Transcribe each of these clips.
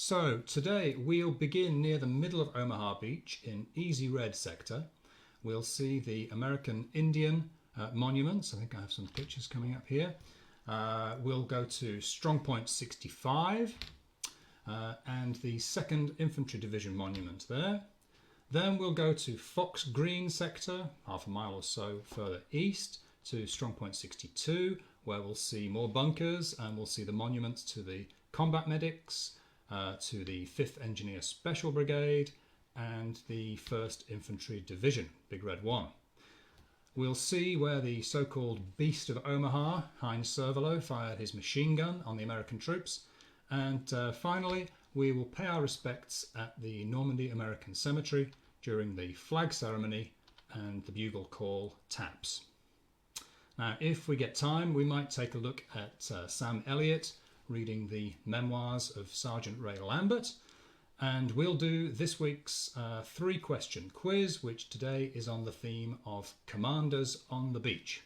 So today we'll begin near the middle of Omaha Beach in Easy Red sector. We'll see the American Indian monuments. I think I have some pictures coming up here. We'll go to Strongpoint 65 and the 2nd Infantry Division Monument there. Then we'll go to Fox Green sector, half a mile or so further east, to Strongpoint 62, where we'll see more bunkers and we'll see the monuments to the combat medics, to the 5th Engineers Special Brigade and the 1st Infantry Division, Big Red 1. We'll see where the so-called Beast of Omaha, Heinrich Severloh, fired his machine gun on the American troops. And finally, we will pay our respects at the Normandy American Cemetery during the flag ceremony and the bugle call taps. Now, if we get time, we might take a look at Sam Elliott reading the memoirs of Sergeant Ray Lambert, and we'll do this week's 3-question quiz, which today is on the theme of commanders on the beach.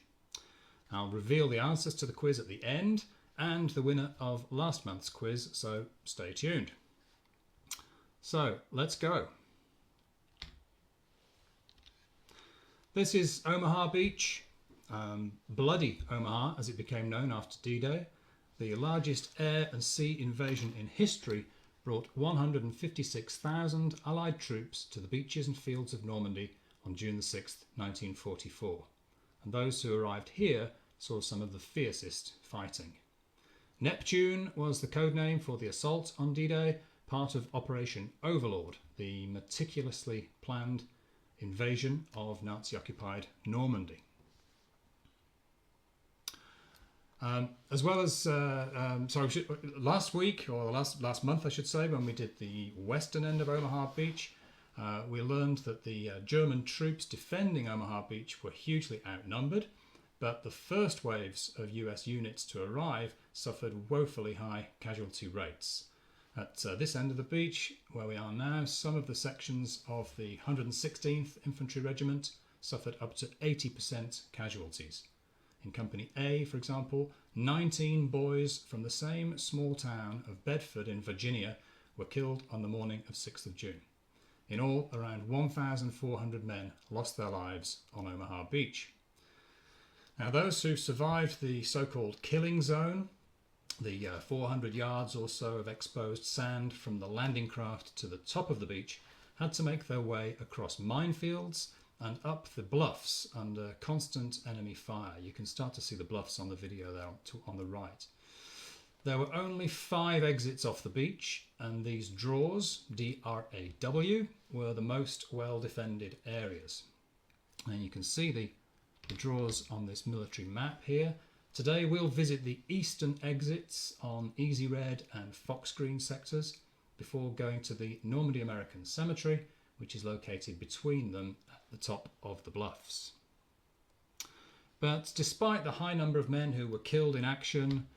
I'll reveal the answers to the quiz at the end and the winner of last month's quiz, so stay tuned. So let's go. This is Omaha Beach, bloody Omaha as it became known after D-Day. The largest air and sea invasion in history brought 156,000 Allied troops to the beaches and fields of Normandy on June 6, 1944. And those who arrived here saw some of the fiercest fighting. Neptune was the code name for the assault on D-Day, part of Operation Overlord, the meticulously planned invasion of Nazi-occupied Normandy. As well as, last week, or last month I should say, when we did the western end of Omaha Beach, we learned that the German troops defending Omaha Beach were hugely outnumbered, but the first waves of US units to arrive suffered woefully high casualty rates. At this end of the beach, where we are now, some of the sections of the 116th Infantry Regiment suffered up to 80% casualties. In Company A, for example, 19 boys from the same small town of Bedford in Virginia were killed on the morning of 6th of June. In all, around 1,400 men lost their lives on Omaha Beach. Now, those who survived the so-called killing zone, the 400 yards or so of exposed sand from the landing craft to the top of the beach, had to make their way across minefields and up the bluffs under constant enemy fire. You can start to see the bluffs on the video there on the right. There were only 5 exits off the beach, and these draws, D-R-A-W, were the most well-defended areas. And you can see the draws on this military map here. Today we'll visit the eastern exits on Easy Red and Fox Green sectors before going to the Normandy American Cemetery, which is located between them at the top of the bluffs. But despite the high number of men who were killed in action,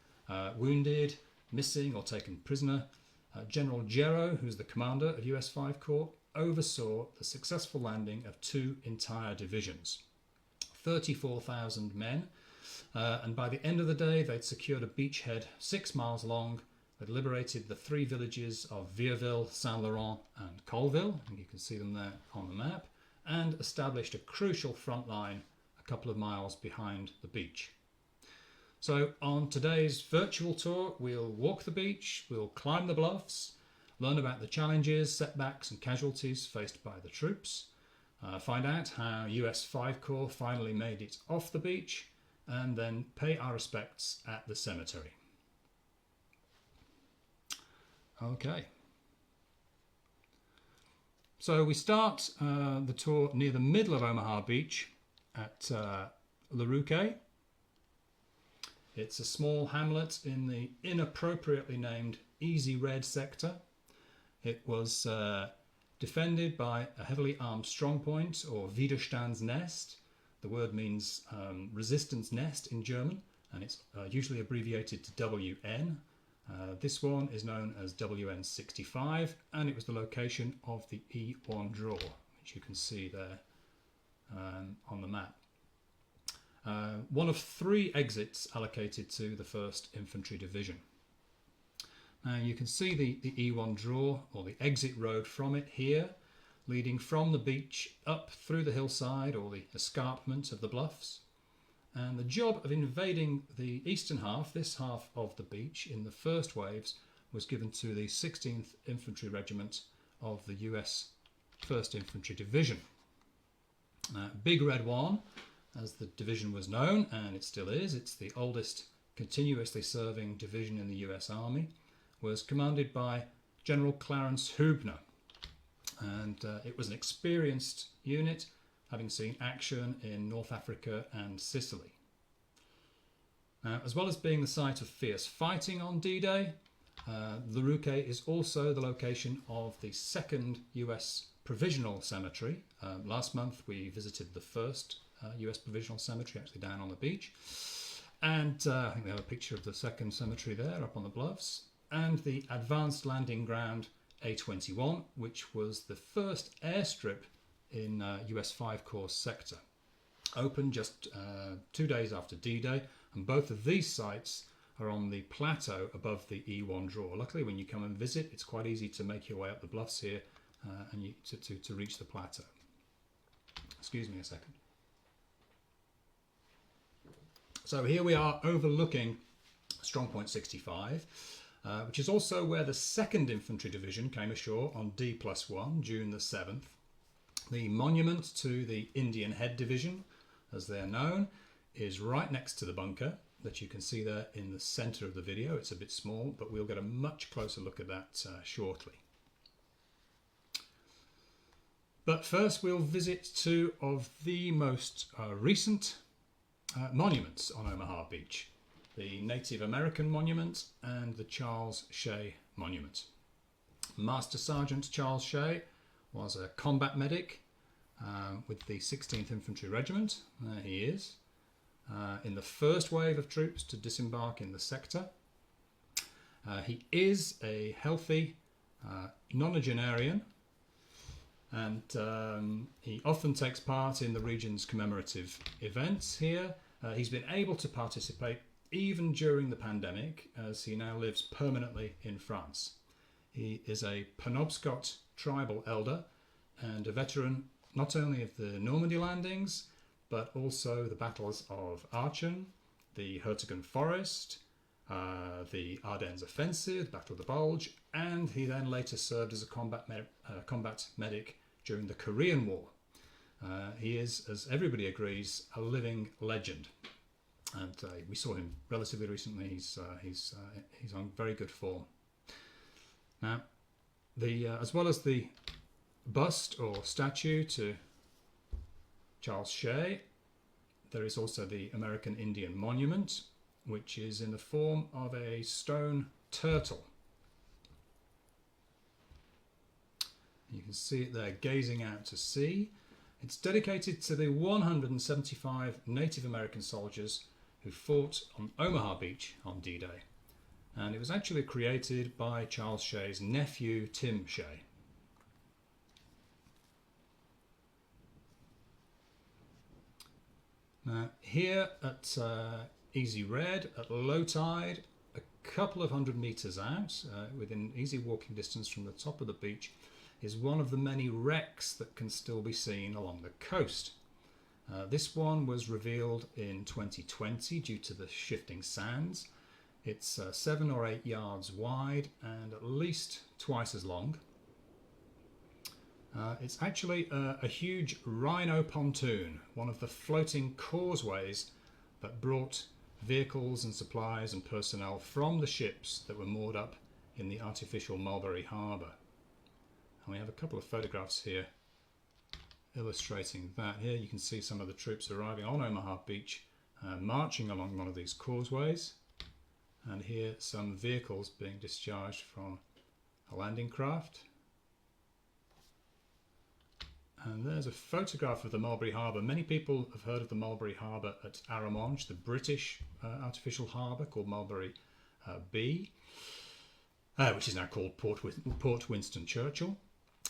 wounded, missing or taken prisoner, General Gero, who's the commander of US 5 Corps, oversaw the successful landing of 2 entire divisions, 34,000 men, and by the end of the day they'd secured a beachhead 6 miles long. They'd liberated the 3 villages of Vierville, Saint-Laurent and Colleville, and you can see them there on the map, and established a crucial front line a couple of miles behind the beach. So on today's virtual tour, we'll walk the beach, we'll climb the bluffs, learn about the challenges, setbacks and casualties faced by the troops, find out how US 5 Corps finally made it off the beach, and then pay our respects at the cemetery. Okay. So we start the tour near the middle of Omaha Beach at Ruquet. It's a small hamlet in the inappropriately named Easy Red sector. It was defended by a heavily armed strongpoint, or Widerstandsnest. The word means resistance nest in German, and it's usually abbreviated to WN. This one is known as WN 65, and it was the location of the E1 draw, which you can see there on the map. One of 3 exits allocated to the 1st Infantry Division. You can see the E1 draw, or the exit road from it here, leading from the beach up through the hillside or the escarpment of the bluffs. And the job of invading the eastern half, this half of the beach, in the first waves was given to the 16th Infantry Regiment of the US 1st Infantry Division. Big Red 1, as the division was known, and it still is, it's the oldest continuously serving division in the US Army, was commanded by General Clarence Hubner. And it was an experienced unit, having seen action in North Africa and Sicily. Now, as well as being the site of fierce fighting on D-Day, the Ruquet is also the location of the 2nd US Provisional Cemetery. Last month we visited the 1st US Provisional Cemetery, actually down on the beach. And I think they have a picture of the 2nd cemetery there up on the bluffs. And the Advanced Landing Ground A21, which was the first airstrip in US 5 Corps sector. Opened just 2 days after D-Day, and both of these sites are on the plateau above the E1 draw. Luckily, when you come and visit, it's quite easy to make your way up the bluffs here and to reach the plateau. Excuse me a second. So here we are overlooking Strongpoint 65, which is also where the 2nd Infantry Division came ashore on D+1, June the 7th. The monument to the Indian Head Division, as they're known, is right next to the bunker that you can see there in the centre of the video. It's a bit small, but we'll get a much closer look at that shortly. But first we'll visit two of the most recent monuments on Omaha Beach. The Native American Monument and the Charles Shay Monument. Master Sergeant Charles Shay was a combat medic with the 16th Infantry Regiment. There he is. In the first wave of troops to disembark in the sector. He is a healthy nonagenarian, and he often takes part in the region's commemorative events here. He's been able to participate even during the pandemic, as he now lives permanently in France. He is a Penobscot tribal elder and a veteran not only of the Normandy landings, but also the battles of Aachen, the Hertogen Forest, the Ardennes Offensive, the Battle of the Bulge, and he then later served as a combat medic during the Korean War. He is, as everybody agrees, a living legend. And we saw him relatively recently. He's on very good form. Now, as well as the bust or statue to Charles Shay, there is also the American Indian Monument, which is in the form of a stone turtle. You can see it there gazing out to sea. It's dedicated to the 175 Native American soldiers who fought on Omaha Beach on D-Day. And it was actually created by Charles Shay's nephew, Tim Shay. Now, here at Easy Red, at low tide, a couple of 100 metres out, within easy walking distance from the top of the beach, is one of the many wrecks that can still be seen along the coast. This one was revealed in 2020 due to the shifting sands. It's 7 or 8 yards wide and at least twice as long. It's actually a huge Rhino Pontoon, one of the floating causeways that brought vehicles and supplies and personnel from the ships that were moored up in the artificial Mulberry Harbour. And we have a couple of photographs here illustrating that. Here you can see some of the troops arriving on Omaha Beach, marching along one of these causeways. And here some vehicles being discharged from a landing craft. And there's a photograph of the Mulberry Harbour. Many people have heard of the Mulberry Harbour at Arromanches, the British artificial harbour called Mulberry B, which is now called Port Winston Churchill,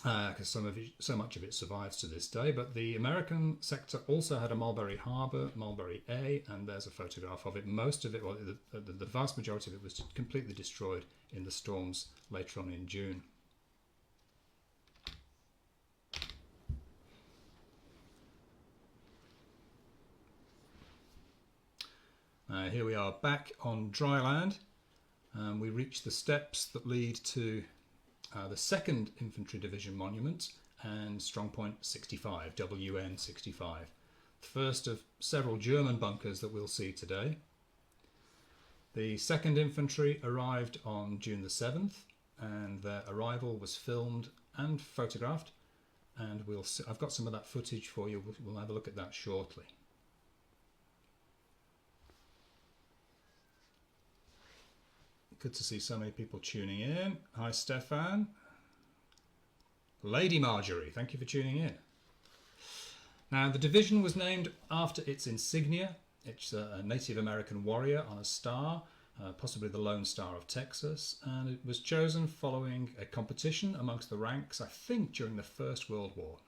because so much of it survives to this day. But the American sector also had a Mulberry Harbour, Mulberry A, and there's a photograph of it. Most of it, well, the vast majority of it was completely destroyed in the storms later on in June. Here we are back on dry land. We reach the steps that lead to the 2nd Infantry Division Monument and Strongpoint 65, WN 65. The first of several German bunkers that we'll see today. The 2nd Infantry arrived on June the 7th, and their arrival was filmed and photographed, and I've got some of that footage for you. We'll have a look at that shortly. Good to see so many people tuning in. Hi Stefan. Lady Marjorie, thank you for tuning in. Now the division was named after its insignia. It's a Native American warrior on a star, possibly the Lone Star of Texas, and it was chosen following a competition amongst the ranks, I think during the First World War.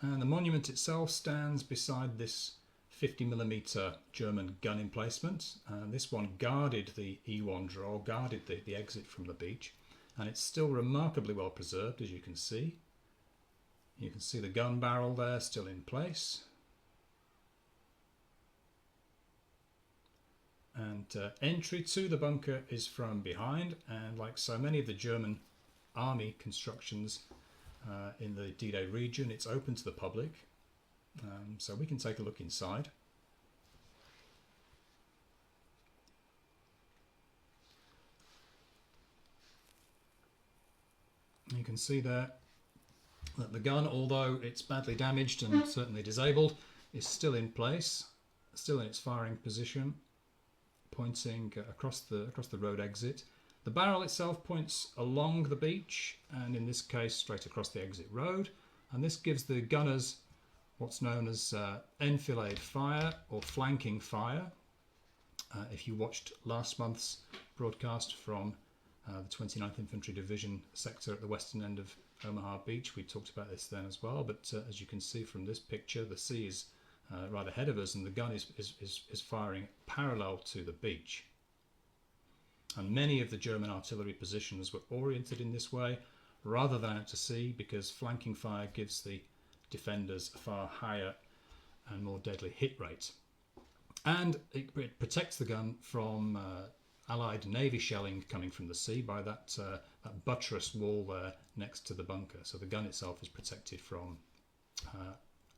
And the monument itself stands beside this 50mm German gun emplacement. This one guarded the E1 draw, guarded the exit from the beach, and it's still remarkably well preserved, as you can see. You can see the gun barrel there still in place. And entry to the bunker is from behind, and like so many of the German army constructions in the D-Day region, it's open to the public. So we can take a look inside. You can see there that the gun, although it's badly damaged and certainly disabled, is still in place, still in its firing position, pointing across the road exit. The barrel itself points along the beach, and in this case straight across the exit road, and this gives the gunners what's known as enfilade fire or flanking fire. If you watched last month's broadcast from the 29th Infantry Division sector at the western end of Omaha Beach, we talked about this then as well, but as you can see from this picture, the sea is right ahead of us and the gun is firing parallel to the beach. And many of the German artillery positions were oriented in this way rather than out to sea, because flanking fire gives the defenders a far higher and more deadly hit rate. And it protects the gun from Allied Navy shelling coming from the sea by that buttress wall there next to the bunker. So the gun itself is protected from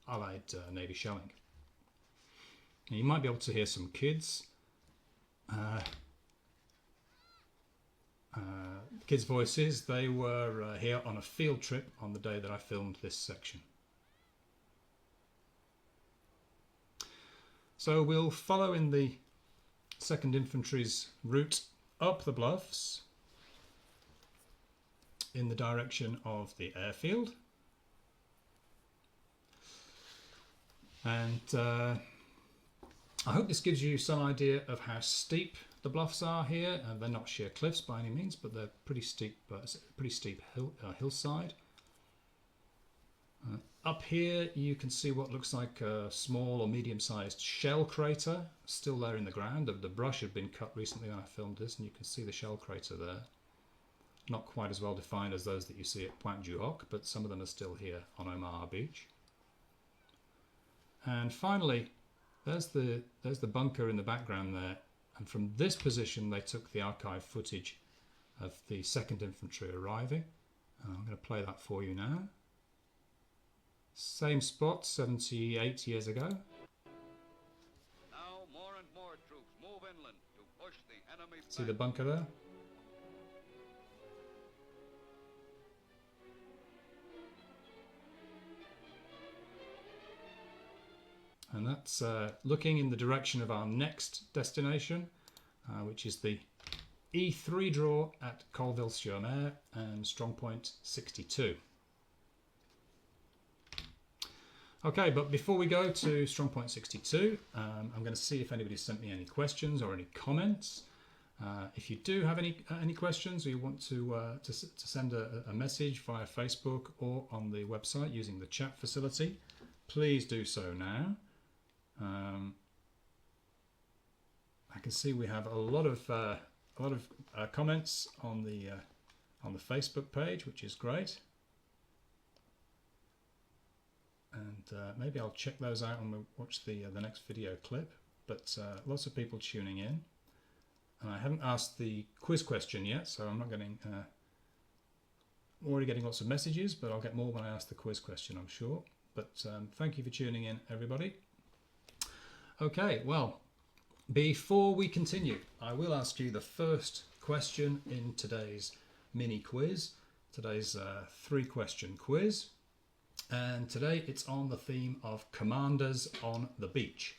Allied Navy shelling. Now you might be able to hear some kids. Kids' voices. They were here on a field trip on the day that I filmed this section. So we'll follow in the 2nd Infantry's route up the bluffs in the direction of the airfield. And I hope this gives you some idea of how steep the bluffs are here. They're not sheer cliffs by any means, but they're pretty steep hillside. Up here you can see what looks like a small or medium-sized shell crater still there in the ground. The brush had been cut recently when I filmed this, and you can see the shell crater there. Not quite as well defined as those that you see at Pointe du Hoc, but some of them are still here on Omaha Beach. And finally, there's the bunker in the background there, and from this position they took the archive footage of the 2nd Infantry arriving. I'm going to play that for you now. Same spot 78 years ago. Now more and more troops move inland to push the enemy back. See the bunker there? And that's looking in the direction of our next destination, which is the E3 draw at Colleville-sur-Mer and Strongpoint 62. Okay, but before we go to Strongpoint 62, I'm going to see if anybody sent me any questions or any comments. If you do have any questions, or you want to send a message via Facebook or on the website using the chat facility, please do so now. I can see we have a lot of comments on the Facebook page, which is great. And maybe I'll check those out when we watch the next video clip. But lots of people tuning in, and I haven't asked the quiz question yet, so I'm not getting. I'm already getting lots of messages, but I'll get more when I ask the quiz question, I'm sure. But thank you for tuning in, everybody. Okay, well, before we continue, I will ask you the first question in today's mini quiz, today's 3-question quiz. And today it's on the theme of commanders on the beach.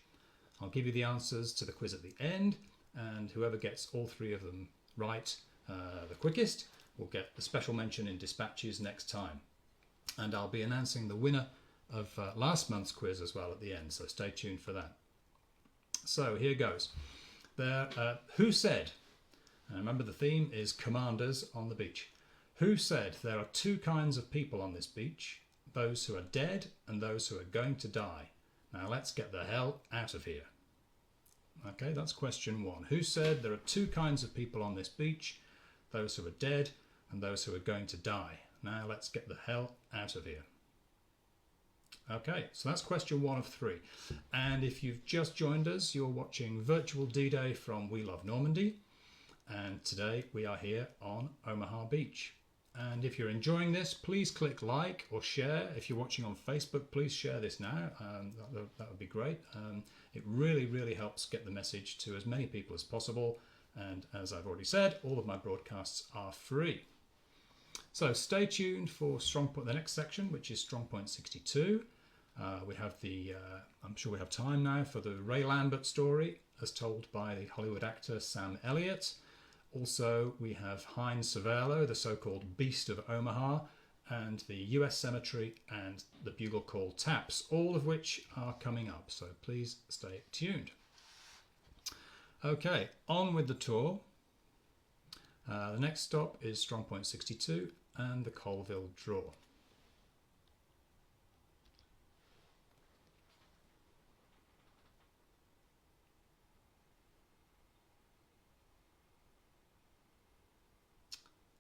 I'll give you the answers to the quiz at the end, and whoever gets all 3 of them right the quickest will get the special mention in dispatches next time. And I'll be announcing the winner of last month's quiz as well at the end, so stay tuned for that. So here goes. Who said, and remember the theme is commanders on the beach. Who said there are 2 kinds of people on this beach? Those who are dead and those who are going to die. Now let's get the hell out of here. Okay, that's question 1. Who said there are 2 kinds of people on this beach? Those who are dead and those who are going to die. Now let's get the hell out of here. Okay, so that's question 1 of 3. And if you've just joined us, you're watching Virtual D-Day from We Love Normandy. And today we are here on Omaha Beach. And if you're enjoying this, please click like or share. If you're watching on Facebook, please share this now. That would be great. It really, really helps get the message to as many people as possible. And as I've already said, all of my broadcasts are free. So stay tuned for Strongpoint, the next section, which is Strongpoint 62. We have I'm sure we have time now for the Ray Lambert story, as told by the Hollywood actor Sam Elliott. Also, we have Heinrich Severloh, the so-called Beast of Omaha, and the US Cemetery and the Bugle Call Taps, all of which are coming up, so please stay tuned. Okay, on with the tour. The next stop is Strongpoint 62 and the Colleville Draw.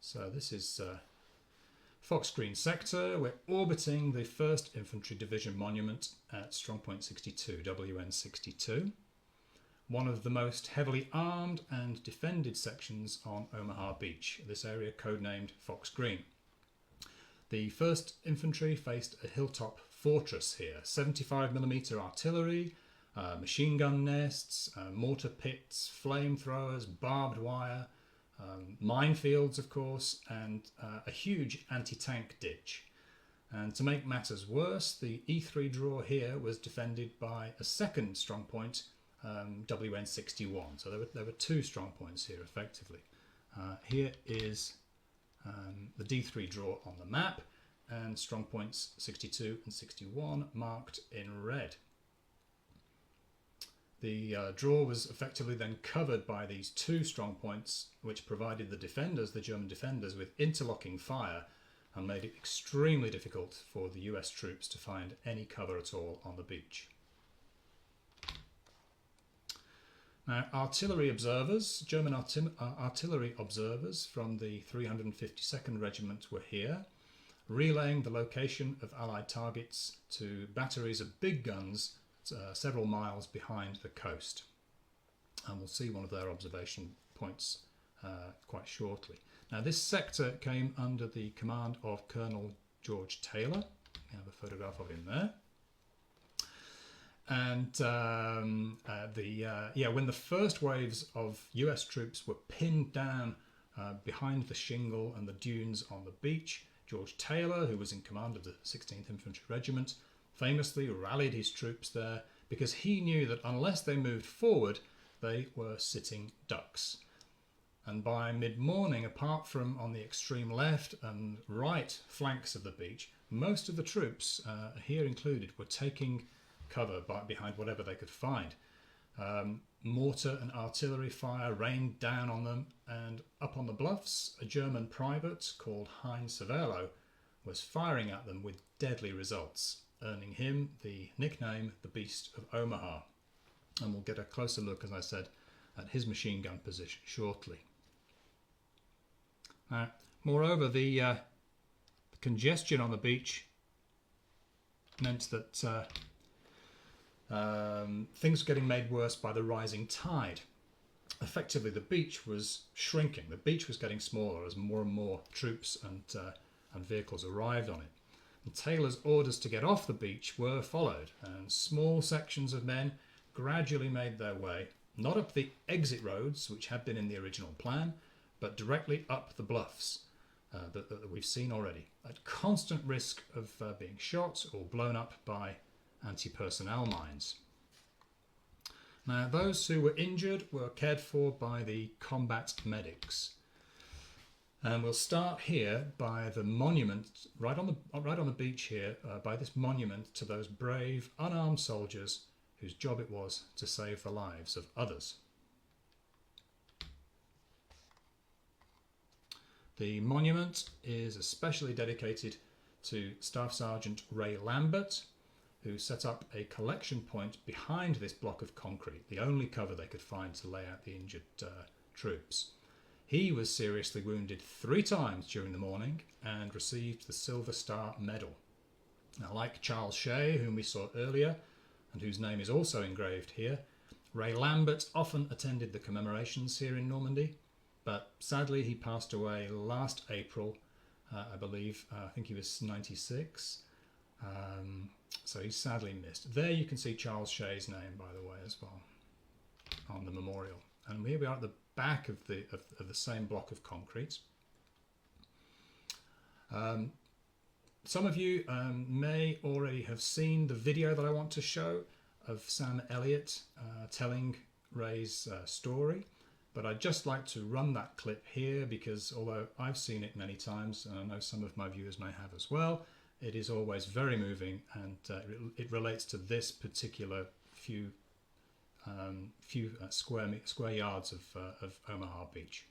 So this is Fox Green Sector. We're orbiting the 1st Infantry Division Monument at Strongpoint 62, WN 62. One of the most heavily armed and defended sections on Omaha Beach, this area codenamed Fox Green. The 1st Infantry faced a hilltop fortress here, 75mm artillery, machine gun nests, mortar pits, flamethrowers, barbed wire, minefields, of course, and a huge anti-tank ditch. And to make matters worse, the E3 draw here was defended by a 2nd strong point, WN 61. So there were 2 strong points here, effectively. Here is the D3 draw on the map, and strong points 62 and 61 marked in red. The draw was effectively then covered by these 2 strong points, which provided the defenders, the German defenders, with interlocking fire and made it extremely difficult for the US troops to find any cover at all on the beach. Now, artillery observers, German artillery observers from the 352nd Regiment were here, relaying the location of Allied targets to batteries of big guns several miles behind the coast. And we'll see one of their observation points quite shortly. Now, this sector came under the command of Colonel George Taylor. We have a photograph of him there. And when the first waves of US troops were pinned down behind the shingle and the dunes on the beach, George Taylor, who was in command of the 16th Infantry Regiment, famously rallied his troops there because he knew that unless they moved forward, they were sitting ducks. And by mid-morning, apart from on the extreme left and right flanks of the beach, most of the troops, here included, were taking cover behind whatever they could find. Mortar and artillery fire rained down on them, and up on the bluffs, a German private called Heinrich Severloh was firing at them with deadly results, earning him the nickname the Beast of Omaha. And we'll get a closer look, as I said, at his machine gun position shortly. Moreover, the congestion on the beach meant that things were getting made worse by the rising tide. Effectively, the beach was shrinking. The beach was getting smaller as more and more troops and vehicles arrived on it. And Taylor's orders to get off the beach were followed, and small sections of men gradually made their way, not up the exit roads, which had been in the original plan, but directly up the bluffs that we've seen already, at constant risk of being shot or blown up by anti-personnel mines. Now, those who were injured were cared for by the combat medics. And we'll start here by the monument, right on the beach here, by this monument to those brave, unarmed soldiers whose job it was to save the lives of others. The monument is especially dedicated to Staff Sergeant Ray Lambert, who set up a collection point behind this block of concrete, the only cover they could find to lay out the injured troops. He was seriously wounded 3 times during the morning and received the Silver Star Medal. Now, like Charles Shay, whom we saw earlier, and whose name is also engraved here, Ray Lambert often attended the commemorations here in Normandy, but sadly he passed away last April, I believe. I think he was 96. So he's sadly missed. There you can see Charles Shay's name, by the way, as well, on the memorial. And here we are at the back of the same block of concrete. Some of you may already have seen the video that I want to show of Sam Elliott telling Ray's story, but I'd just like to run that clip here because although I've seen it many times, and I know some of my viewers may have as well, it is always very moving, and it relates to this particular few square yards of Omaha Beach.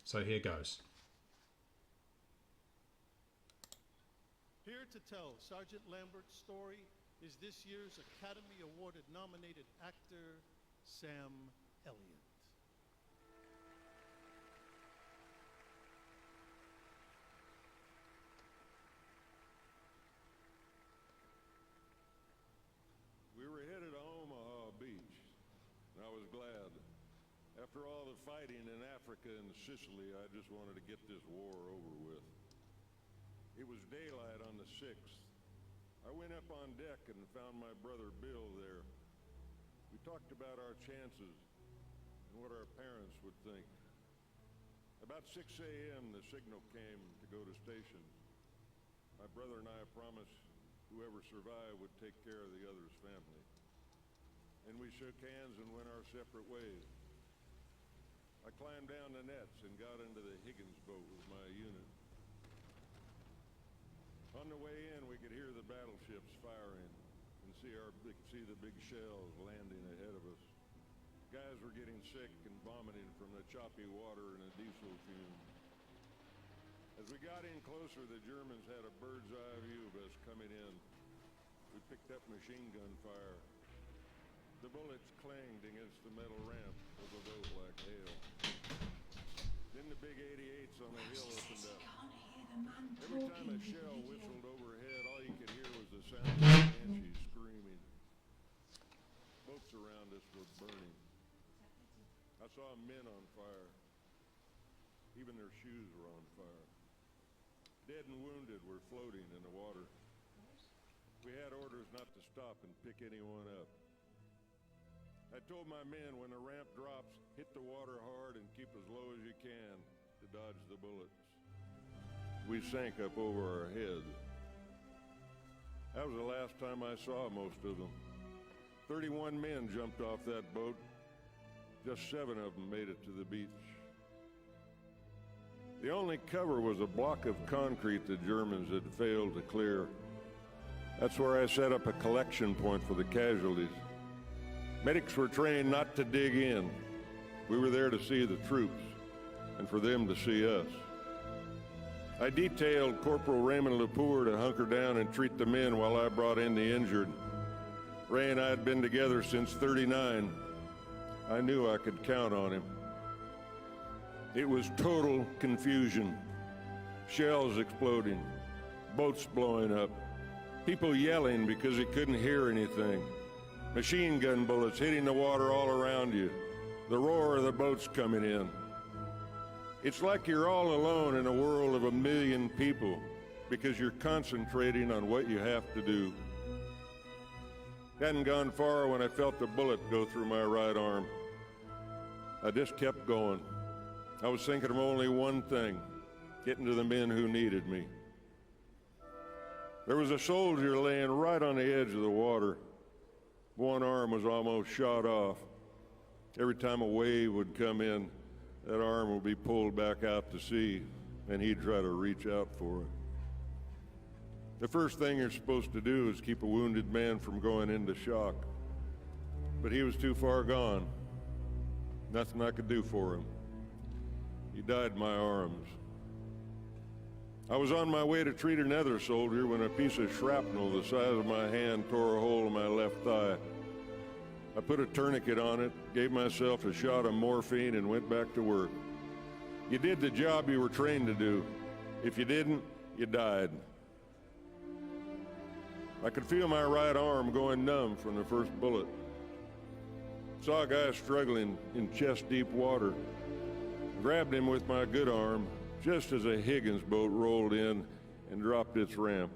So here goes. Here to tell Sergeant Lambert's story is this year's Academy Award nominated actor, Sam Elliott. We were headed to Omaha Beach, and I was glad. After all the fighting in Africa and Sicily, I just wanted to get this war over with. It was daylight on the 6th. I went up on deck and found my brother Bill there. We talked about our chances and what our parents would think. About 6 a.m. the signal came to go to stations. My brother and I promised whoever survived would take care of the other's family. And we shook hands and went our separate ways. I climbed down the nets and got into the Higgins boat with my unit. On the way in, we could hear the battleships firing and see the big shells landing ahead of us. Guys were getting sick and vomiting from the choppy water and the diesel fumes. As we got in closer, the Germans had a bird's eye view of us coming in. We picked up machine gun fire. The bullets clanged against the metal ramp of the boat like hail. Then the big 88s on the hill opened up. Every time a shell whistled overhead, all you could hear was the sound of the banshees screaming. Boats around us were burning. I saw men on fire. Even their shoes were on fire. Dead and wounded were floating in the water. We had orders not to stop and pick anyone up. I told my men when the ramp drops, hit the water hard and keep as low as you can to dodge the bullets. We sank up over our heads. That was the last time I saw most of them. 31 men jumped off that boat. Just 7 of them made it to the beach. The only cover was a block of concrete the Germans had failed to clear. That's where I set up a collection point for the casualties. Medics were trained not to dig in. We were there to see the troops and for them to see us. I detailed Corporal Raymond Lepore to hunker down and treat the men while I brought in the injured. Ray and I had been together since '39. I knew I could count on him. It was total confusion. Shells exploding, boats blowing up, people yelling because they couldn't hear anything, machine gun bullets hitting the water all around you, the roar of the boats coming in. It's like you're all alone in a world of 1 million people because you're concentrating on what you have to do. Hadn't gone far when I felt the bullet go through my right arm. I just kept going. I was thinking of only one thing, getting to the men who needed me. There was a soldier laying right on the edge of the water. One arm was almost shot off. Every time a wave would come in, that arm would be pulled back out to sea, and he'd try to reach out for it. The first thing you're supposed to do is keep a wounded man from going into shock. But he was too far gone. Nothing I could do for him. He died in my arms. I was on my way to treat another soldier when a piece of shrapnel the size of my hand tore a hole in my left thigh. I put a tourniquet on it, gave myself a shot of morphine, and went back to work. You did the job you were trained to do. If you didn't, you died. I could feel my right arm going numb from the first bullet. Saw a guy struggling in chest-deep water. Grabbed him with my good arm just as a Higgins boat rolled in and dropped its ramp.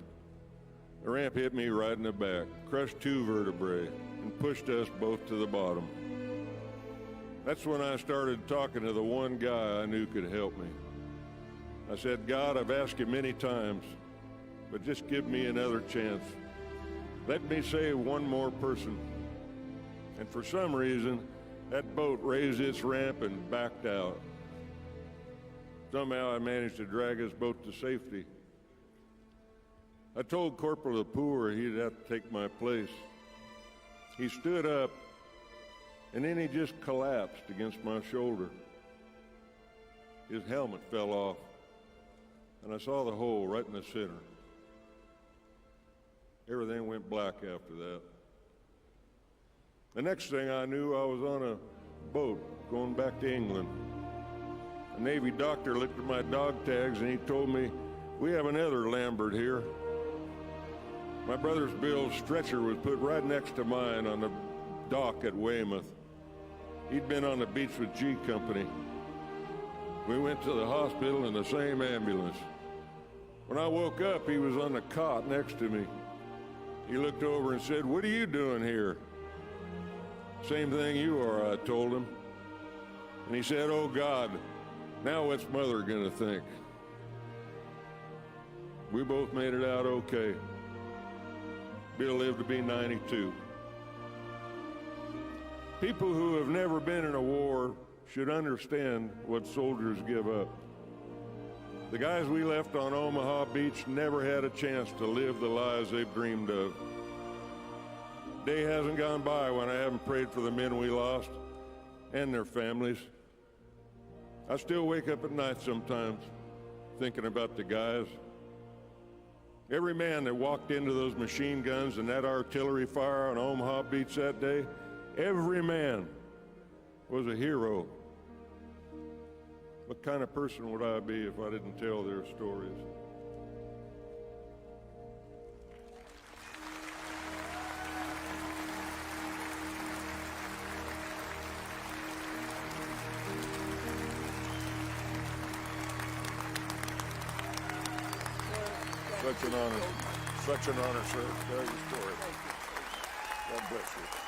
The ramp hit me right in the back, crushed 2 vertebrae, and pushed us both to the bottom. That's when I started talking to the one guy I knew could help me. I said, God, I've asked you many times, but just give me another chance. Let me save one more person. And for some reason, that boat raised its ramp and backed out. Somehow I managed to drag his boat to safety. I told Corporal Lepore he'd have to take my place. He stood up, and then he just collapsed against my shoulder. His helmet fell off, and I saw the hole right in the center. Everything went black after that. The next thing I knew, I was on a boat going back to England. A Navy doctor looked at my dog tags and he told me, we have another Lambert here. My brother's Bill's stretcher was put right next to mine on the dock at Weymouth. He'd been on the beach with G Company. We went to the hospital in the same ambulance. When I woke up, he was on the cot next to me. He looked over and said, what are you doing here? Same thing you are, I told him. And he said, oh God, now what's Mother gonna think? We both made it out okay. Bill lived to be 92. People who have never been in a war should understand what soldiers give up. The guys we left on Omaha Beach never had a chance to live the lives they've dreamed of. Day hasn't gone by when I haven't prayed for the men we lost and their families. I still wake up at night sometimes thinking about the guys. Every man that walked into those machine guns and that artillery fire on Omaha Beach that day, every man was a hero. What kind of person would I be if I didn't tell their stories? Such an honor. Such an honor, sir. Tell your story. God bless you.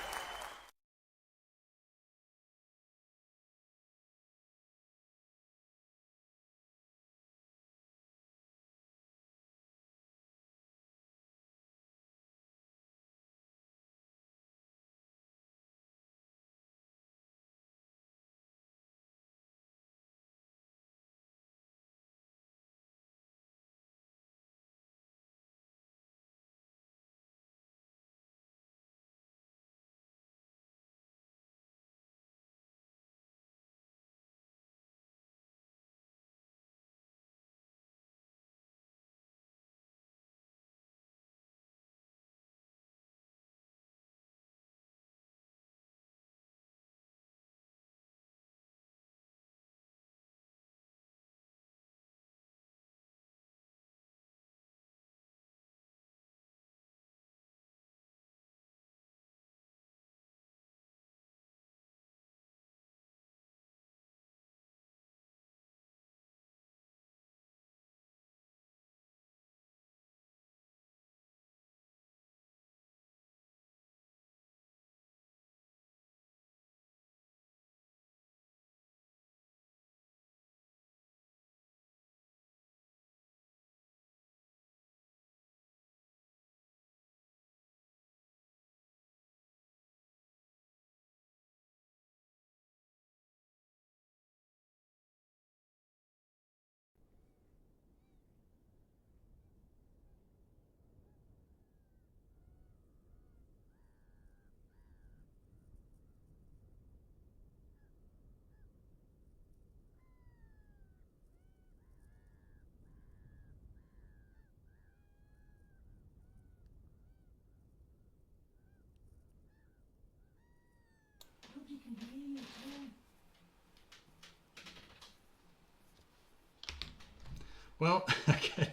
Well, okay.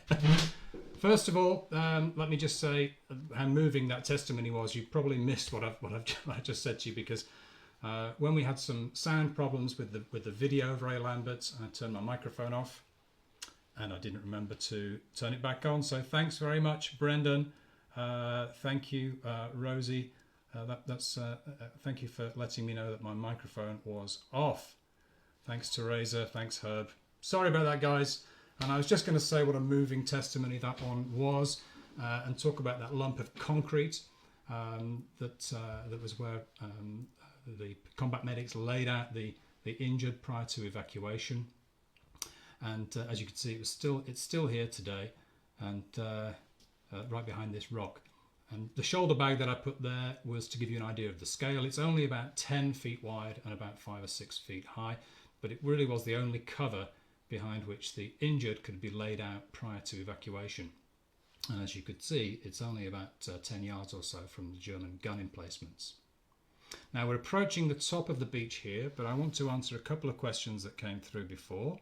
First of all, let me just say how moving that testimony was. You probably missed what I just said to you, because when we had some sound problems with the video of Ray Lambert, I turned my microphone off, and I didn't remember to turn it back on. So thanks very much, Brendan. Thank you, Rosie. Thank you for letting me know that my microphone was off. Thanks, Teresa. Thanks, Herb. Sorry about that, guys. And I was just going to say what a moving testimony that one was, and talk about that lump of concrete that was where the combat medics laid out the injured prior to evacuation. And as you can see, it's still here today, and right behind this rock. And the shoulder bag that I put there was to give you an idea of the scale. It's only about 10 feet wide and about 5 or 6 feet high, but it really was the only cover behind which the injured could be laid out prior to evacuation. And as you could see, it's only about 10 yards or so from the German gun emplacements. Now we're approaching the top of the beach here, but I want to answer a couple of questions that came through before.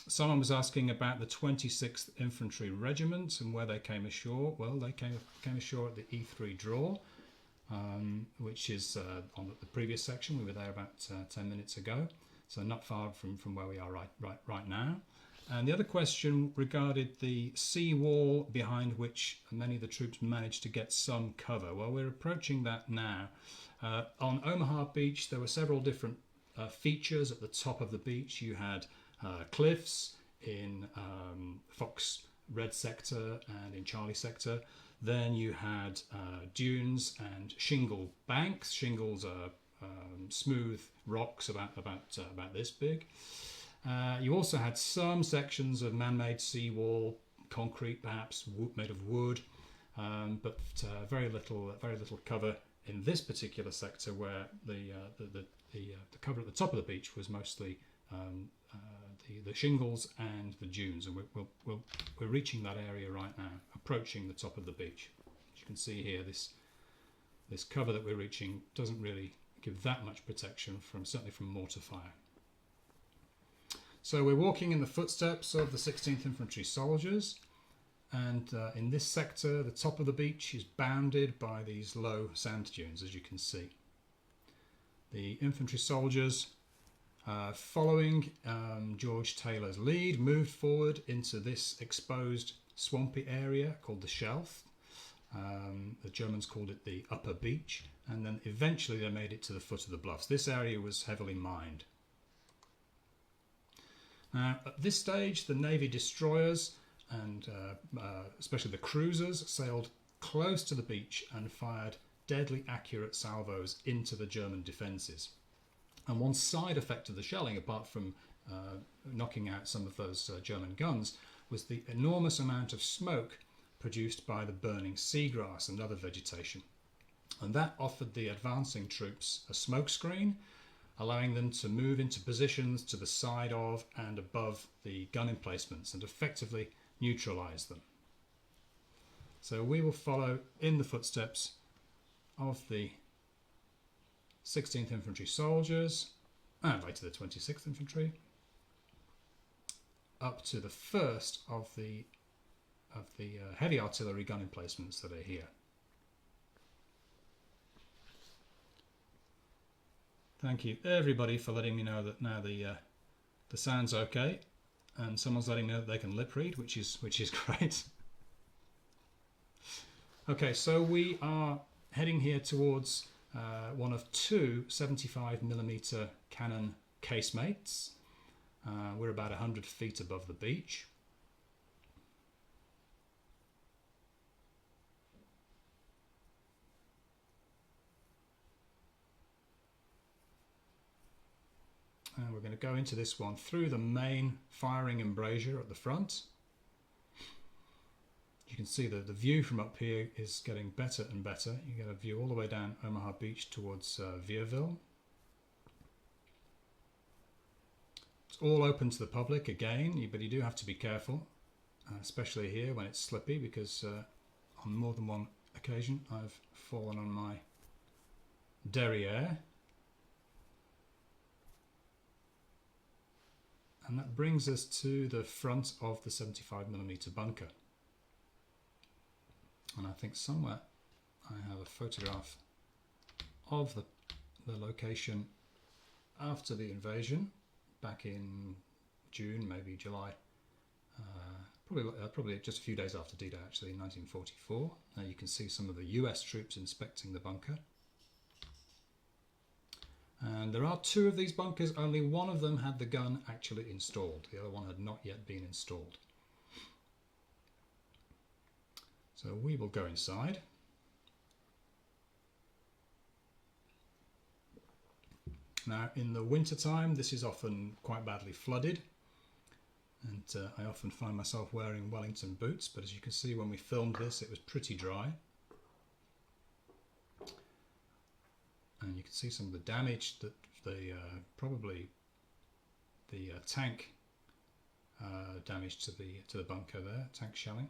Someone was asking about the 26th Infantry Regiment and where they came ashore. Well, they came ashore at the E3 draw, which is on the previous section. We were there about 10 minutes ago, so not far from where we are right now. And the other question regarded the sea wall behind which many of the troops managed to get some cover. Well, we're approaching that now. On Omaha Beach, there were several different features at the top of the beach. You had cliffs in Fox Red sector and in Charlie sector. Then you had dunes and shingle banks. Shingles are smooth rocks about this big. You also had some sections of man-made seawall, concrete perhaps, made of wood, but very little cover in this particular sector, where the cover at the top of the beach was mostly the shingles and the dunes, and we're reaching that area right now, approaching the top of the beach. As you can see here, this cover that we're reaching doesn't really give that much protection certainly from mortar fire. So we're walking in the footsteps of the 16th Infantry soldiers, and in this sector, the top of the beach is bounded by these low sand dunes, as you can see. The infantry soldiers, following George Taylor's lead, moved forward into this exposed swampy area called the Shelf. The Germans called it the Upper Beach, and then eventually they made it to the foot of the bluffs. This area was heavily mined. Now, at this stage, the Navy destroyers and especially the cruisers sailed close to the beach and fired deadly accurate salvos into the German defences. And one side effect of the shelling, apart from knocking out some of those German guns, was the enormous amount of smoke produced by the burning seagrass and other vegetation. And that offered the advancing troops a smoke screen, allowing them to move into positions to the side of and above the gun emplacements and effectively neutralise them. So we will follow in the footsteps of the 16th Infantry soldiers, and later the 26th Infantry, up to the first of the heavy artillery gun emplacements that are here. Thank you everybody for letting me know that now the sound's okay, and someone's letting me know that they can lip read, which is great. Okay, so we are heading here towards one of two 75mm cannon casemates. We're about 100 feet above the beach. And we're going to go into this one through the main firing embrasure at the front. You can see that the view from up here is getting better and better. You get a view all the way down Omaha Beach towards Vierville. It's all open to the public again, but you do have to be careful, especially here when it's slippy, because on more than one occasion I've fallen on my derriere. And that brings us to the front of the 75mm bunker. And I think somewhere I have a photograph of the location after the invasion, back in June, maybe July, probably just a few days after D-Day actually, in 1944. Now you can see some of the US troops inspecting the bunker. And there are two of these bunkers, only one of them had the gun actually installed, the other one had not yet been installed. So we will go inside. Now in the winter time this is often quite badly flooded, and I often find myself wearing Wellington boots, but as you can see when we filmed this it was pretty dry. And you can see some of the damage that probably the tank damage to the bunker there, tank shelling.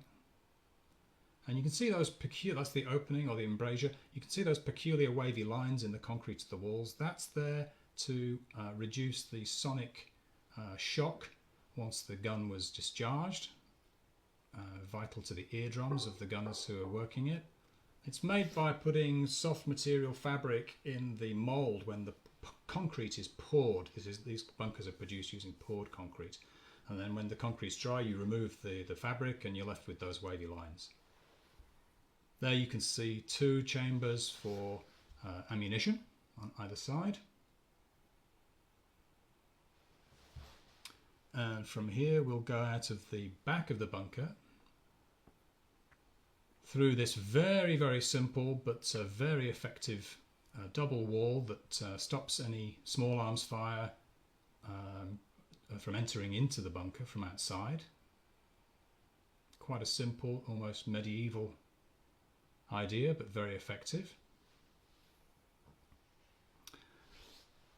And you can see those that's the opening or the embrasure. You can see those peculiar wavy lines in the concrete of the walls. That's there to reduce the sonic shock once the gun was discharged, vital to the eardrums of the gunners who are working it. It's made by putting soft material fabric in the mould when the concrete is poured. These bunkers are produced using poured concrete. And then when the concrete's dry, you remove the fabric and you're left with those wavy lines. There you can see two chambers for ammunition on either side. And from here we'll go out of the back of the bunker through this very, very simple but very effective double wall that stops any small arms fire from entering into the bunker from outside. Quite a simple, almost medieval idea, but very effective.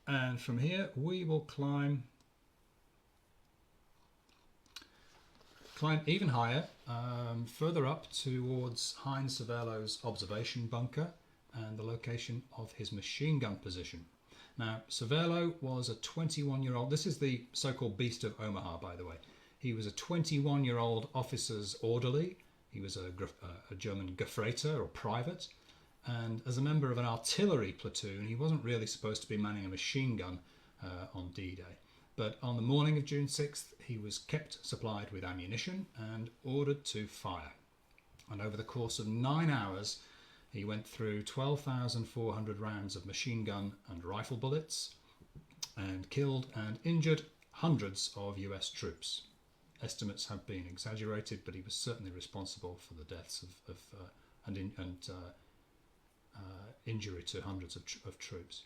And from here we will climb even higher, further up towards Heinrich Severloh's observation bunker and the location of his machine gun position. Now, Severloh was a 21-year-old, this is the so-called Beast of Omaha, by the way. He was a 21-year-old officer's orderly. He was a German Gefreiter or private, and as a member of an artillery platoon, he wasn't really supposed to be manning a machine gun on D-Day. But on the morning of June 6th, he was kept supplied with ammunition and ordered to fire. And over the course of 9 hours, he went through 12,400 rounds of machine gun and rifle bullets and killed and injured hundreds of US troops. Estimates have been exaggerated, but he was certainly responsible for the deaths and injury to hundreds of troops.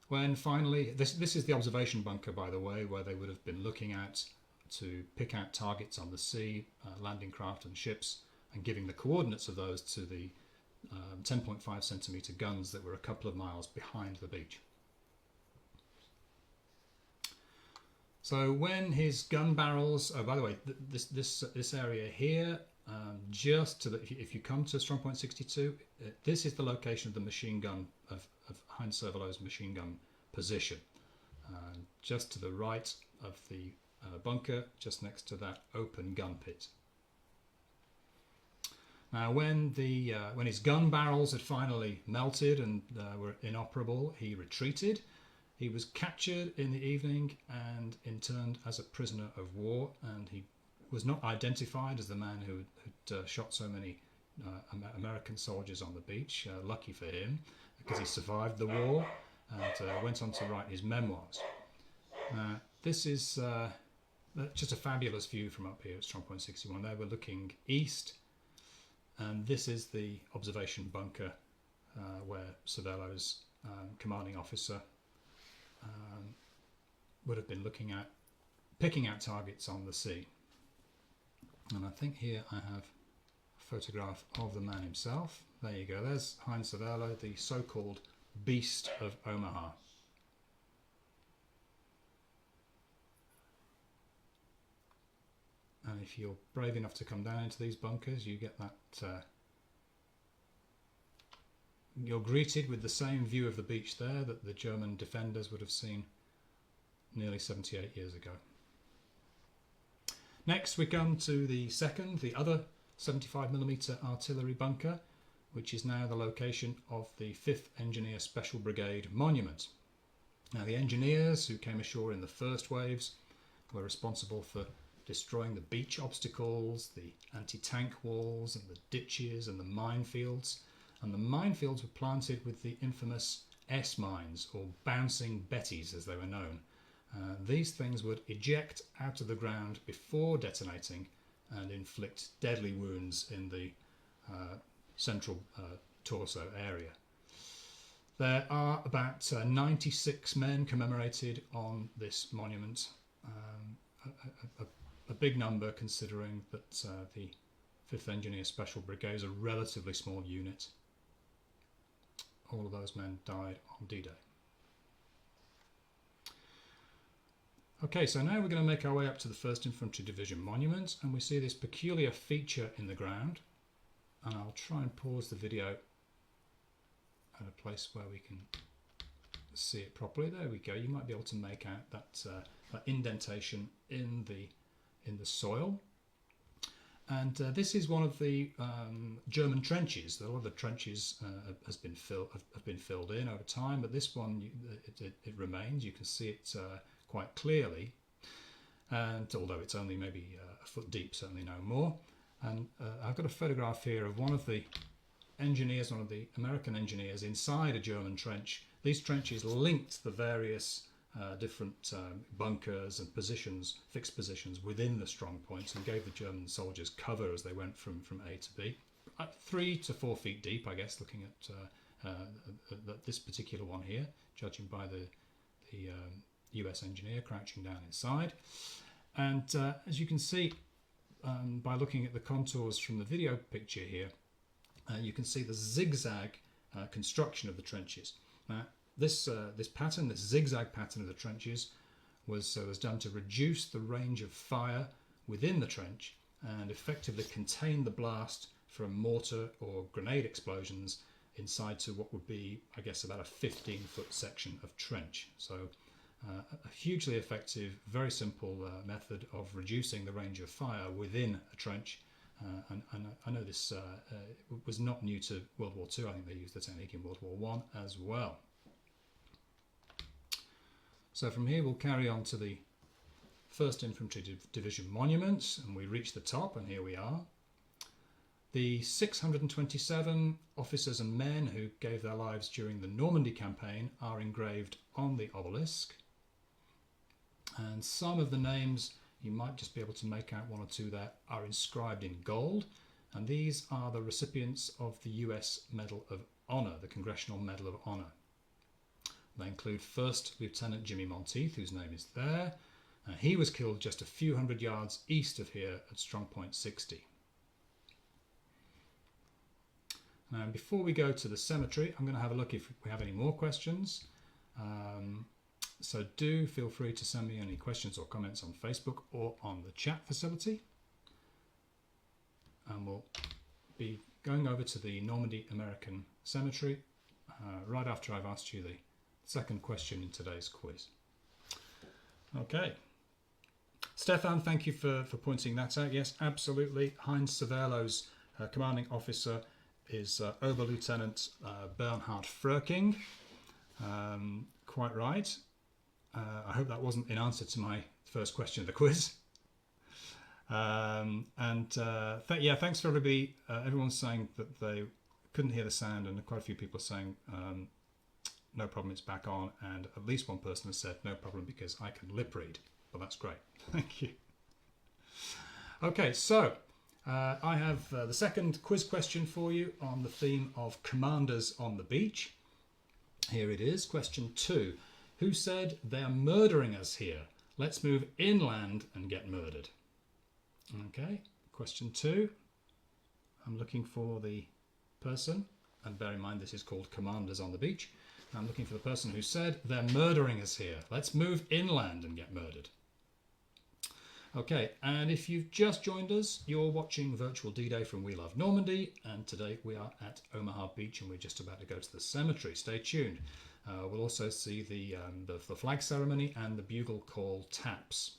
When finally, this is the observation bunker, by the way, where they would have been looking at to pick out targets on the sea, landing craft and ships, and giving the coordinates of those to the 10.5 centimetre guns that were a couple of miles behind the beach. So when his gun barrels, oh by the way, this area here, just to the, if you come to Strongpoint 62, this is the location of the machine gun of Heinrich Severloh's machine gun position, just to the right of the bunker, just next to that open gun pit. Now, when his gun barrels had finally melted and were inoperable, he retreated. He was captured in the evening and interned as a prisoner of war, and he was not identified as the man who had shot so many American soldiers on the beach. Lucky for him, because he survived the war and went on to write his memoirs. This is just a fabulous view from up here at Strongpoint 61. There we're looking east, and this is the observation bunker where Severloh's commanding officer would have been looking at picking out targets on the sea. And I think here I have a photograph of the man himself. There you go, there's Heinrich Severloh, the so-called Beast of Omaha. And if you're brave enough to come down into these bunkers, you get that you're greeted with the same view of the beach there that the German defenders would have seen nearly 78 years ago. Next we come to the other 75mm artillery bunker, which is now the location of the 5th Engineers Special Brigade Monument. Now the engineers who came ashore in the first waves were responsible for destroying the beach obstacles, the anti-tank walls and the ditches and the minefields. And the minefields were planted with the infamous S-mines, or bouncing Betties as they were known. These things would eject out of the ground before detonating and inflict deadly wounds in the central torso area. There are about 96 men commemorated on this monument, a big number considering that the 5th Engineer Special Brigade is a relatively small unit. All of those men died on D-Day. Okay, so now we're going to make our way up to the 1st Infantry Division Monument, and we see this peculiar feature in the ground. And I'll try and pause the video at a place where we can see it properly. There we go. You might be able to make out that indentation in the soil. And this is one of the German trenches. A lot of the trenches have been filled in over time, but this one it remains. You can see it quite clearly, and although it's only maybe a foot deep, certainly no more. And I've got a photograph here of one of the engineers, one of the American engineers, inside a German trench. These trenches linked the various different bunkers and positions, fixed positions within the strong points, and gave the German soldiers cover as they went from A to B. 3 to 4 feet deep, I guess, looking at this particular one here, judging by the US engineer crouching down inside. And as you can see, by looking at the contours from the video picture here, you can see the zigzag construction of the trenches. Now, this pattern, this zigzag pattern of the trenches, was done to reduce the range of fire within the trench and effectively contain the blast from mortar or grenade explosions inside to what would be, I guess, about a 15-foot section of trench. So a hugely effective, very simple method of reducing the range of fire within a trench. And I know this was not new to World War II. I think they used the technique in World War I as well. So from here we'll carry on to the 1st Infantry Division Monument, and we reach the top, and here we are. The 627 officers and men who gave their lives during the Normandy campaign are engraved on the obelisk. And some of the names, you might just be able to make out 1 or 2 there, are inscribed in gold. And these are the recipients of the US Medal of Honor, the Congressional Medal of Honor. They include 1st Lieutenant Jimmy Monteith, whose name is there. He was killed just a few hundred yards east of here at Strongpoint 60. Now, before we go to the cemetery, I'm going to have a look if we have any more questions. So do feel free to send me any questions or comments on Facebook or on the chat facility. And we'll be going over to the Normandy American Cemetery right after I've asked you the second question in today's quiz. Okay. Stefan, thank you for pointing that out. Yes, absolutely. Heinrich Severloh's commanding officer is Oberlieutenant Bernhard Fröking. Quite right. I hope that wasn't in answer to my first question of the quiz. Yeah, thanks for everybody. Everyone's saying that they couldn't hear the sound, and quite a few people are saying no problem, it's back on, and at least one person has said no problem because I can lip read. Well, that's great. Thank you. Okay, so I have the second quiz question for you on the theme of commanders on the beach. Here it is, question 2. Who said, "They're murdering us here. Let's move inland and get murdered"? Okay, question 2. I'm looking for the person, and bear in mind this is called Commanders on the Beach. I'm looking for the person who said, "They're murdering us here. Let's move inland and get murdered." Okay, and if you've just joined us, you're watching Virtual D-Day from We Love Normandy, and today we are at Omaha Beach and we're just about to go to the cemetery. Stay tuned. We'll also see the flag ceremony and the bugle call taps.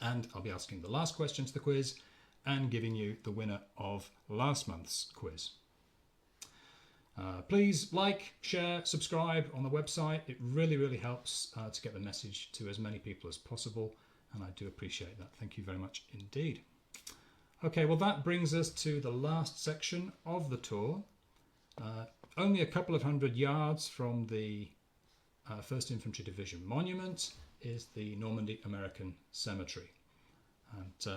And I'll be asking the last question to the quiz and giving you the winner of last month's quiz. Please like, share, subscribe on the website. It really, really helps to get the message to as many people as possible, and I do appreciate that. Thank you very much indeed. Okay, well that brings us to the last section of the tour. Only a couple of 100 yards from the 1st Infantry Division Monument is the Normandy American Cemetery. And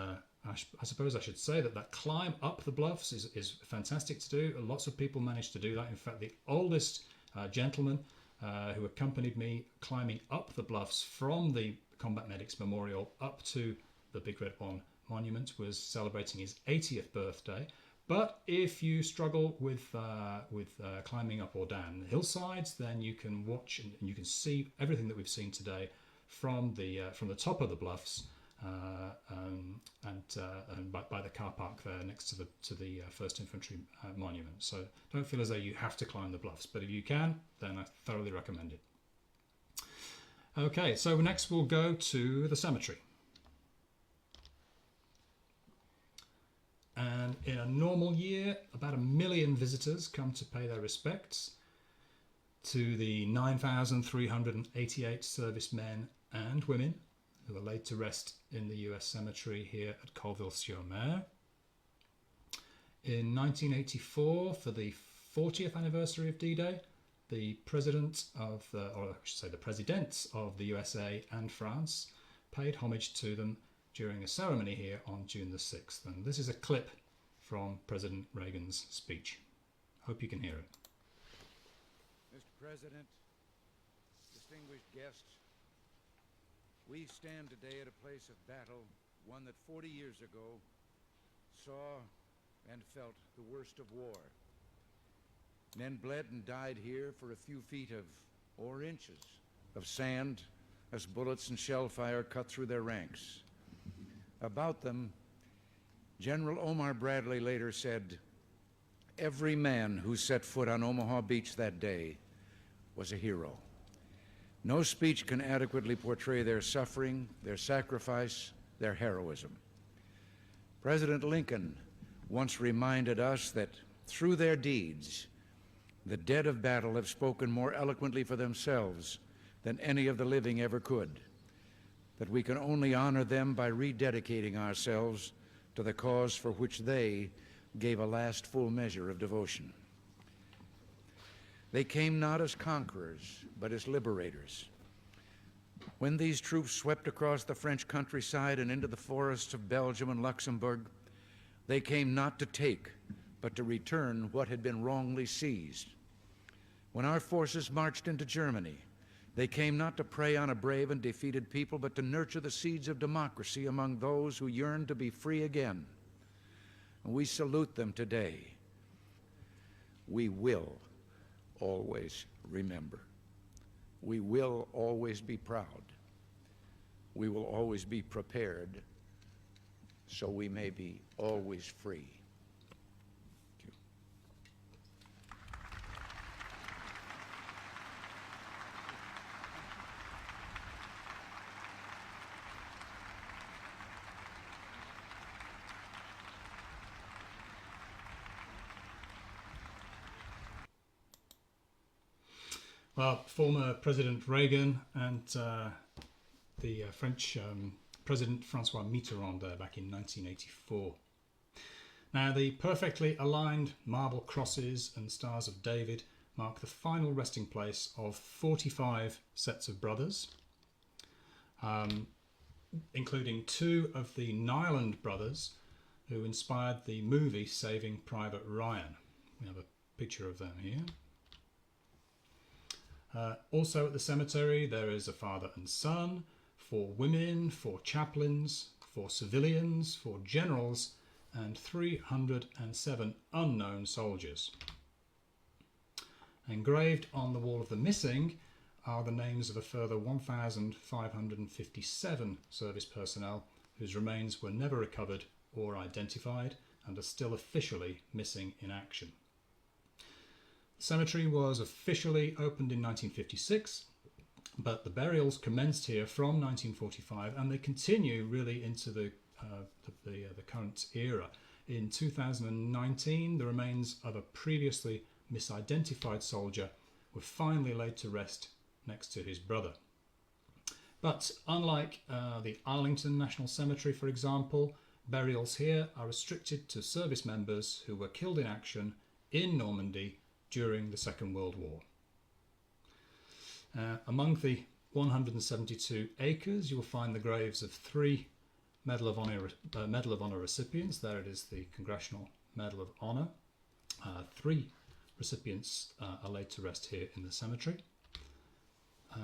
I suppose I should say that climb up the bluffs is fantastic to do. Lots of people manage to do that. In fact, the oldest gentleman who accompanied me climbing up the bluffs from the Combat Medics Memorial up to the Big Red One Monument was celebrating his 80th birthday. But if you struggle with climbing up or down the hillsides, then you can watch and you can see everything that we've seen today from the top of the bluffs and by the car park there next to the 1st Infantry Monument. So don't feel as though you have to climb the bluffs, but if you can, then I thoroughly recommend it. Okay, so next we'll go to the cemetery. And in a normal year, about 1 million visitors come to pay their respects to the 9,388 servicemen and women who are laid to rest in the US cemetery here at Colleville-sur-Mer. In 1984, for the 40th anniversary of D-Day, the presidents of the USA and France paid homage to them during a ceremony here on June the 6th. And this is a clip from President Reagan's speech. Hope you can hear it. Mr. President, distinguished guests, we stand today at a place of battle, one that 40 years ago saw and felt the worst of war. Men bled and died here for a few feet of, or inches, of sand as bullets and shell fire cut through their ranks. About them, General Omar Bradley later said, "Every man who set foot on Omaha Beach that day was a hero." No speech can adequately portray their suffering, their sacrifice, their heroism. President Lincoln once reminded us that through their deeds, the dead of battle have spoken more eloquently for themselves than any of the living ever could, that we can only honor them by rededicating ourselves to the cause for which they gave a last full measure of devotion. They came not as conquerors, but as liberators. When these troops swept across the French countryside and into the forests of Belgium and Luxembourg, they came not to take, but to return what had been wrongly seized. When our forces marched into Germany, they came not to prey on a brave and defeated people, but to nurture the seeds of democracy among those who yearned to be free again. And we salute them today. We will always remember. We will always be proud. We will always be prepared, so we may be always free. Thank you. Well, former President Reagan and the French President Francois Mitterrand there back in 1984. Now, the perfectly aligned marble crosses and stars of David mark the final resting place of 45 sets of brothers, including 2 of the Nyland brothers who inspired the movie Saving Private Ryan. We have a picture of them here. Also at the cemetery there is a father and son, 4 women, 4 chaplains, 4 civilians, 4 generals, and 307 unknown soldiers. Engraved on the wall of the missing are the names of a further 1,557 service personnel whose remains were never recovered or identified and are still officially missing in action. cemetery was officially opened in 1956, but the burials commenced here from 1945, and they continue really into the current era. In 2019, the remains of a previously misidentified soldier were finally laid to rest next to his brother. But unlike the Arlington National Cemetery, for example, burials here are restricted to service members who were killed in action in Normandy during the Second World War. Among the 172 acres, you will find the graves of 3 Medal of Honor recipients. There it is, the Congressional Medal of Honor. 3 recipients are laid to rest here in the cemetery.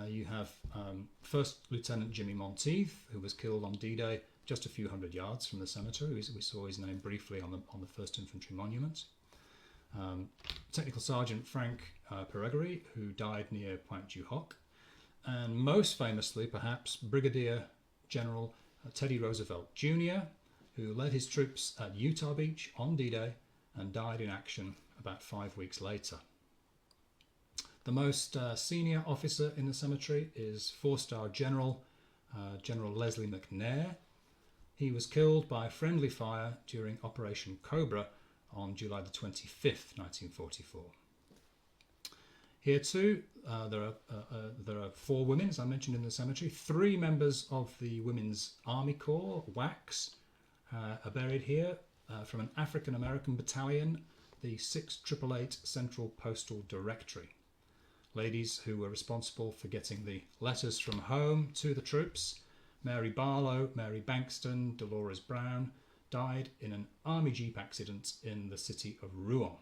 You have First Lieutenant Jimmy Monteith, who was killed on D-Day just a few hundred yards from the cemetery. We saw his name briefly on the 1st Infantry Monument. Technical Sergeant Frank Peregory, who died near Pointe du Hoc. And most famously, perhaps, Brigadier General Teddy Roosevelt Jr., who led his troops at Utah Beach on D-Day and died in action about 5 weeks later. The most senior officer in the cemetery is 4-star General Leslie McNair. He was killed by friendly fire during Operation Cobra on July the 25th, 1944. Here too, there are 4 women, as I mentioned, in the cemetery. 3 members of the Women's Army Corps, WACS, are buried here from an African American battalion, the 6888 Central Postal Directory. Ladies who were responsible for getting the letters from home to the troops. Mary Barlow, Mary Bankston, Dolores Brown died in an Army Jeep accident in the city of Rouen.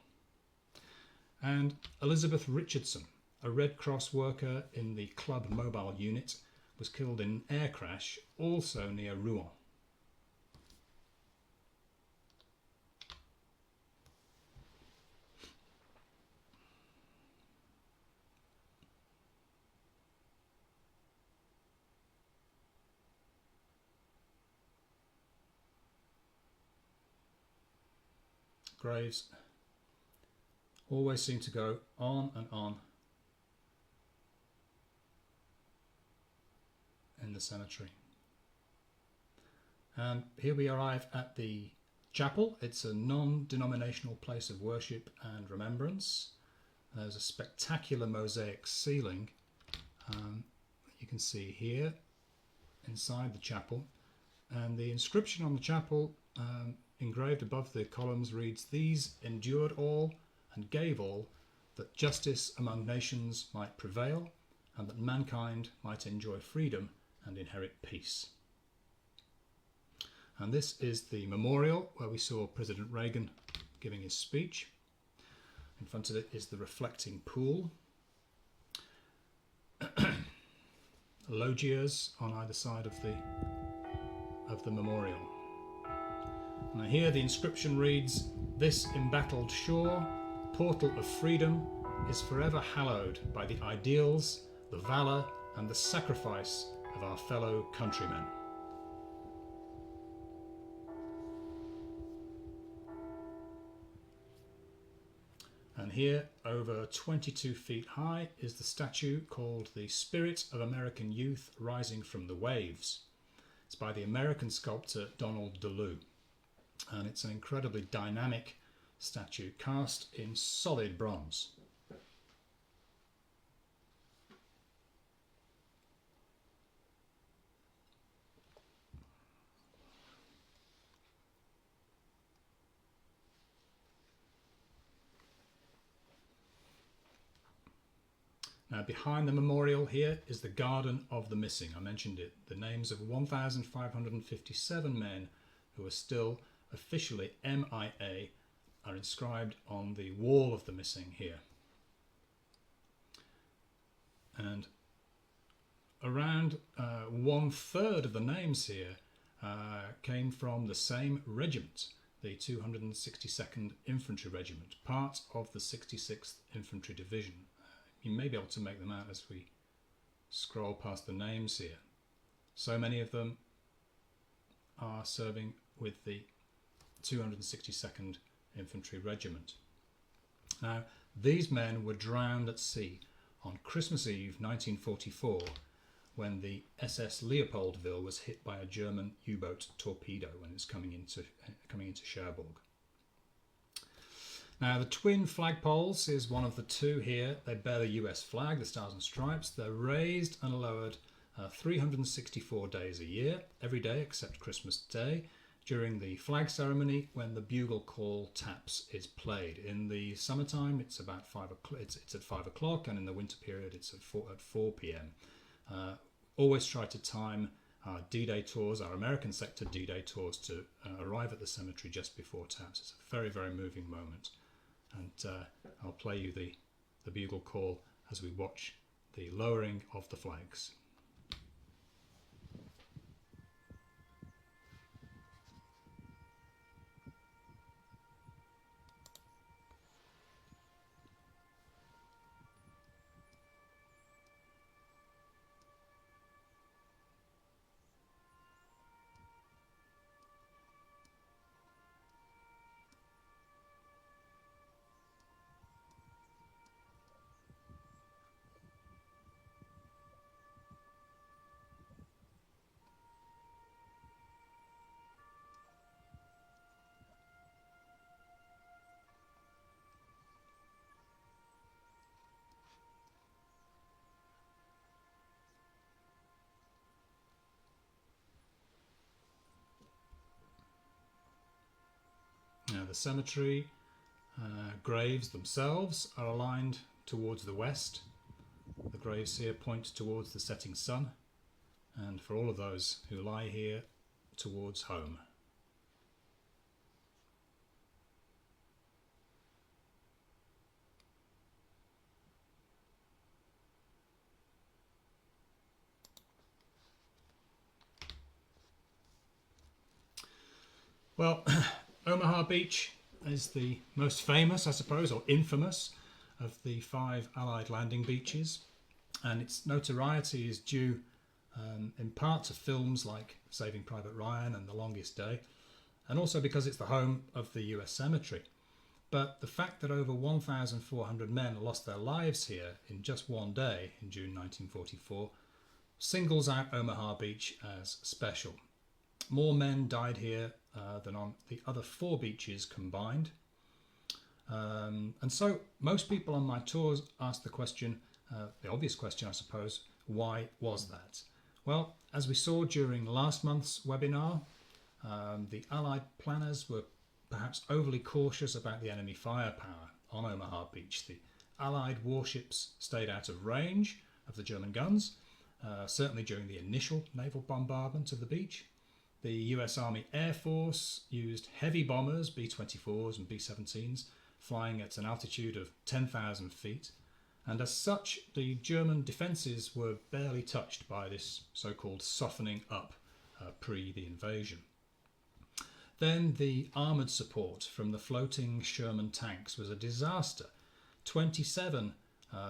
And Elizabeth Richardson, a Red Cross worker in the Club Mobile Unit, was killed in an air crash also near Rouen. Graves always seem to go on and on in the cemetery. And here we arrive at the chapel. It's a non-denominational place of worship and remembrance. There's a spectacular mosaic ceiling you can see here inside the chapel, and the inscription on the chapel engraved above the columns reads, "These endured all and gave all, that justice among nations might prevail, and that mankind might enjoy freedom and inherit peace." And this is the memorial where we saw President Reagan giving his speech. In front of it is the reflecting pool. Loggias on either side of the memorial. Now here the inscription reads, "This embattled shore, portal of freedom, is forever hallowed by the ideals, the valour and the sacrifice of our fellow countrymen." And here, over 22 feet high, is the statue called the Spirit of American Youth Rising from the Waves. It's by the American sculptor Donald DeLue. And it's an incredibly dynamic statue cast in solid bronze. Now behind the memorial here is the Garden of the Missing. I mentioned it. The names of 1,557 men who are still officially MIA are inscribed on the wall of the missing here. And around 1/3 of the names here came from the same regiment, the 262nd Infantry Regiment, part of the 66th Infantry Division. You may be able to make them out as we scroll past the names here. So many of them are serving with the 262nd Infantry Regiment. Now, These men were drowned at sea on Christmas Eve 1944 when the SS Leopoldville was hit by a German U-boat torpedo when it was coming into Cherbourg. Now the twin flagpoles is one of the two here. They bear the US flag, the Stars and Stripes. They're raised and lowered 364 days a year, every day except Christmas Day, during the flag ceremony when the bugle call taps is played. In the summertime, it's about 5 o'clock. It's at 5 o'clock, and in the winter period, it's at 4 p.m. Always try to time our D-Day tours, our American sector D-Day tours, to arrive at the cemetery just before taps. It's a very, very moving moment, and I'll play you the bugle call as we watch the lowering of the flags. Now the cemetery graves themselves are aligned towards the west. The graves here point towards the setting sun, and for all of those who lie here, towards home. Well, Omaha Beach is the most famous, I suppose, or infamous of the 5 Allied landing beaches, and its notoriety is due in part to films like Saving Private Ryan and The Longest Day, and also because it's the home of the US Cemetery. But the fact that over 1,400 men lost their lives here in just one day in June 1944 singles out Omaha Beach as special. More men died here than on the other 4 beaches combined. And so most people on my tours ask the question, the obvious question I suppose, why was that? Well, as we saw during last month's webinar, the Allied planners were perhaps overly cautious about the enemy firepower on Omaha Beach. The Allied warships stayed out of range of the German guns, certainly during the initial naval bombardment of the beach. The US Army Air Force used heavy bombers, B-24s and B-17s, flying at an altitude of 10,000 feet. And as such, the German defences were barely touched by this so-called softening up pre the invasion. Then the armoured support from the floating Sherman tanks was a disaster. 27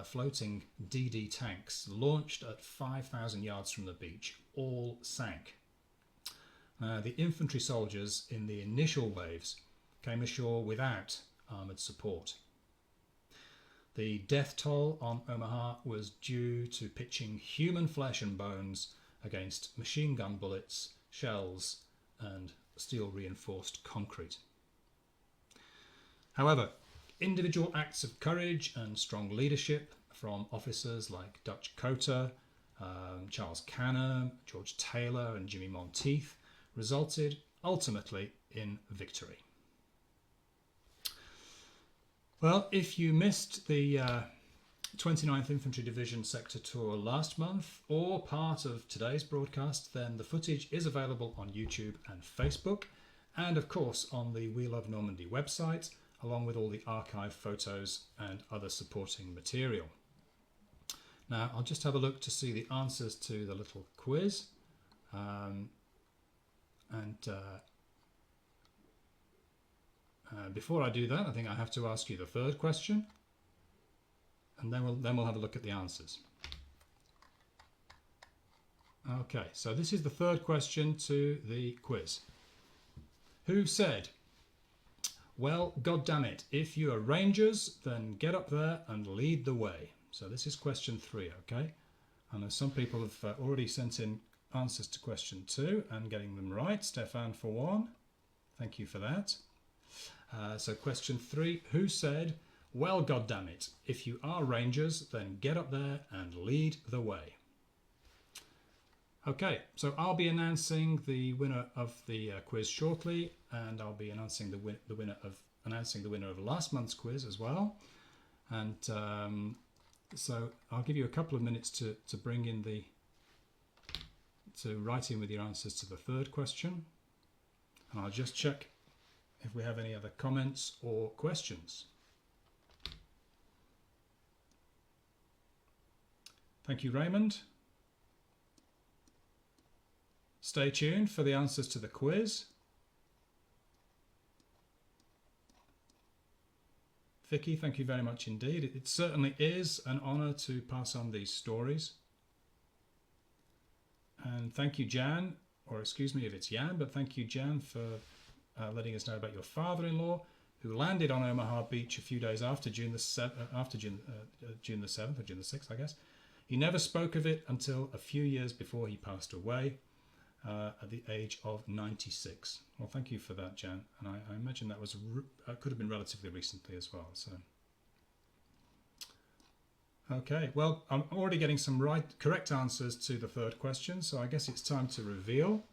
floating DD tanks launched at 5,000 yards from the beach all sank. The infantry soldiers in the initial waves came ashore without armoured support. The death toll on Omaha was due to pitching human flesh and bones against machine gun bullets, shells and steel reinforced concrete. However, individual acts of courage and strong leadership from officers like Dutch Cotter, Charles Canner, George Taylor and Jimmy Monteith resulted ultimately in victory. Well, if you missed the 29th Infantry Division sector tour last month or part of today's broadcast, then the footage is available on YouTube and Facebook, and of course on the We Love Normandy website, along with all the archive photos and other supporting material. Now I'll just have a look to see the answers to the little quiz. Before I do that, I think I have to ask you the third question, and then we'll have a look at the answers. Okay, so this is the third question to the quiz. Who said, well, God damn it, if you are Rangers, then get up there and lead the way. So this is question 3, okay? I know some people have already sent in answers to question 2 and getting them right. Stefan for one. Thank you for that. So question 3, who said, well, God damn it, if you are Rangers, then get up there and lead the way. Okay, so I'll be announcing the winner of the quiz shortly, and I'll be announcing the winner of last month's quiz as well. And so I'll give you a couple of minutes to bring in to write in with your answers to the 3rd question, and I'll just check if we have any other comments or questions. Thank you, Raymond. Stay tuned for the answers to the quiz. Vicky, thank you very much indeed. It certainly is an honour to pass on these stories. And thank you, Jan, or excuse me if it's Jan, but thank you, Jan, for letting us know about your father-in-law, who landed on Omaha Beach a few days after June the 7th, June the 7th or June the 6th, I guess. He never spoke of it until a few years before he passed away at the age of 96. Well, thank you for that, Jan. And I imagine that was could have been relatively recently as well. So, okay. Well, I'm already getting some correct answers to the 3rd question, so I guess it's time to reveal.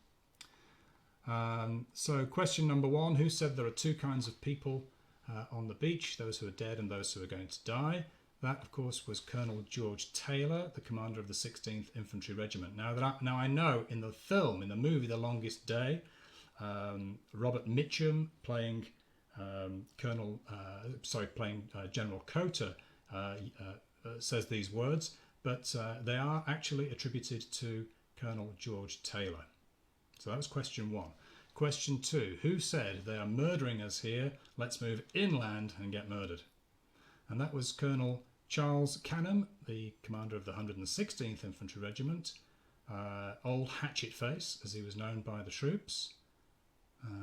So, question number 1: who said there are 2 kinds of people on the beach? Those who are dead and those who are going to die. That, of course, was Colonel George Taylor, the commander of the 16th Infantry Regiment. Now I know in the movie The Longest Day, Robert Mitchum playing General Cotter says these words, but they are actually attributed to Colonel George Taylor. So that was question 1. Question 2: who said they are murdering us here? Let's move inland and get murdered. And that was Colonel Charles Canham, the commander of the 116th Infantry Regiment, Old Hatchet Face, as he was known by the troops.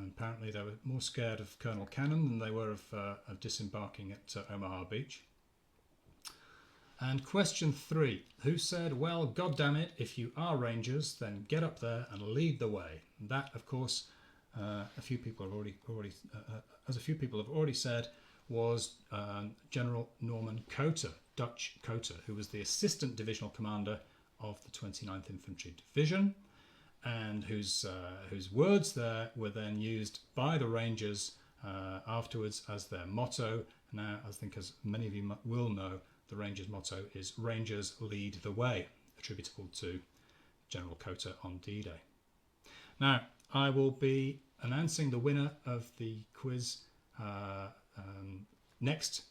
Apparently they were more scared of Colonel Canham than they were of disembarking at Omaha Beach. And question 3, who said, well, God damn it, if you are Rangers, then get up there and lead the way. And that, of course, a few people have already said, was General Norman Cotter, Dutch Cotter, who was the assistant divisional commander of the 29th Infantry Division, and whose words there were then used by the Rangers afterwards as their motto. Now, I think as many of you will know, the Rangers' motto is Rangers Lead the Way, attributable to General Cotter on D-Day. Now, I will be announcing the winner of the quiz next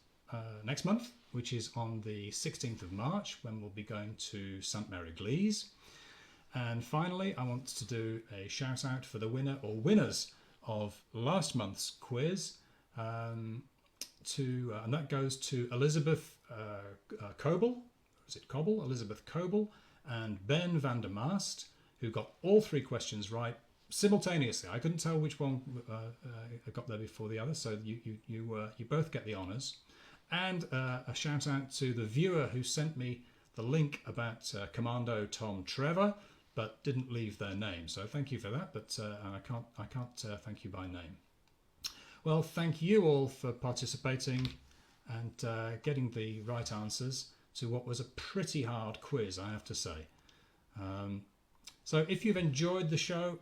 month, which is on the 16th of March, when we'll be going to St Mary-Glees. And finally, I want to do a shout out for the winner or winners of last month's quiz, and that goes to Elizabeth Coble. Is it Coble? Elizabeth Coble and Ben van der Maast, who got all 3 questions right simultaneously. I couldn't tell which one got there before the other, so you both get the honours. And a shout out to the viewer who sent me the link about Commando Tom Trevor, but didn't leave their name. So thank you for that. But I can't thank you by name. Well, thank you all for participating and getting the right answers to what was a pretty hard quiz, I have to say. So if you've enjoyed the show,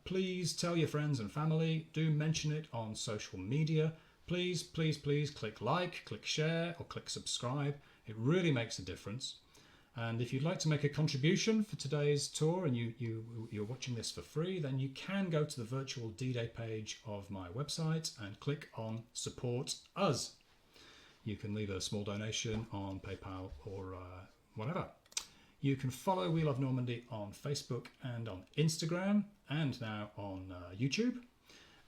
please tell your friends and family. Do mention it on social media. Please, please, please click like, click share, or click subscribe. It really makes a difference. And if you'd like to make a contribution for today's tour and you're watching this for free, then you can go to the virtual D-Day page of my website and click on Support Us. You can leave a small donation on PayPal or whatever. You can follow We Love Normandy on Facebook and on Instagram, and now on YouTube.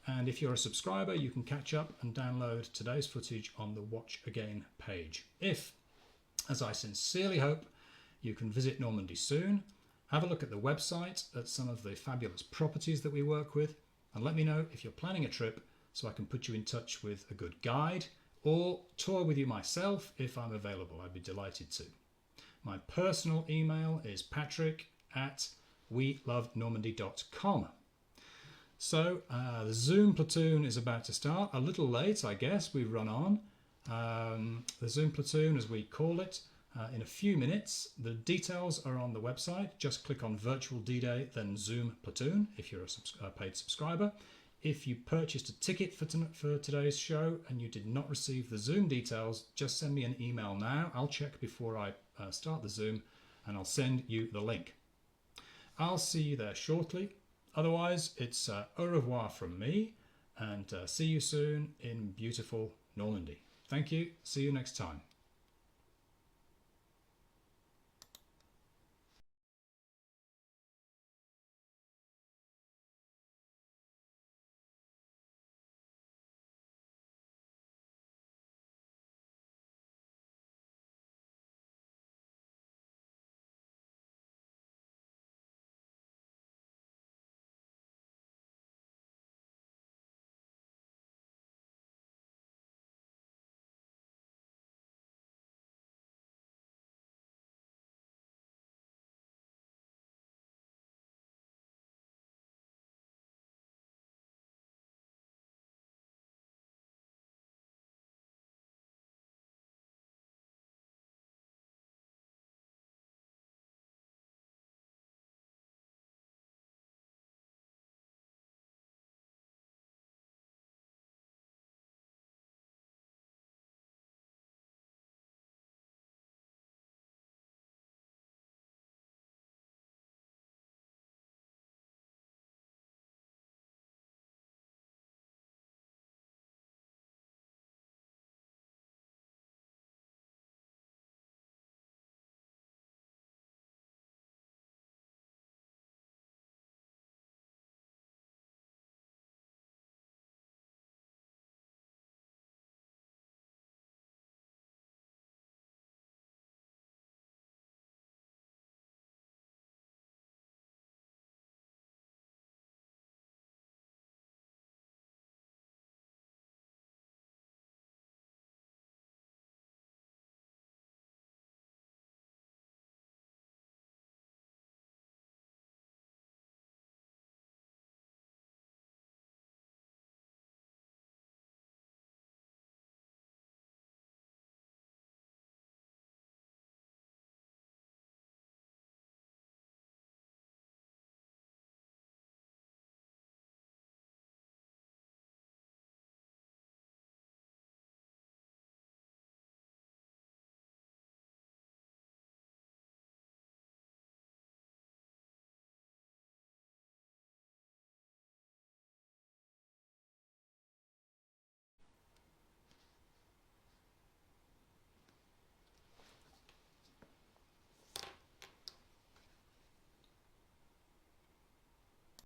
And if you're a subscriber, you can catch up and download today's footage on the Watch Again page. If, as I sincerely hope, you can visit Normandy soon, have a look at the website at some of the fabulous properties that we work with, and let me know if you're planning a trip so I can put you in touch with a good guide or tour with you myself if I'm available. I'd be delighted to. My personal email is patrick@welovenormandy.com. So the Zoom platoon is about to start. A little late, I guess. We've run on. The Zoom platoon, as we call it, in a few minutes. The details are on the website. Just click on Virtual D-Day, then Zoom platoon if you're a paid subscriber. If you purchased a ticket for today's show and you did not receive the Zoom details, just send me an email now. I'll check before I start the Zoom and I'll send you the link. I'll see you there shortly. Otherwise, it's au revoir from me, and see you soon in beautiful Normandy. Thank you. See you next time.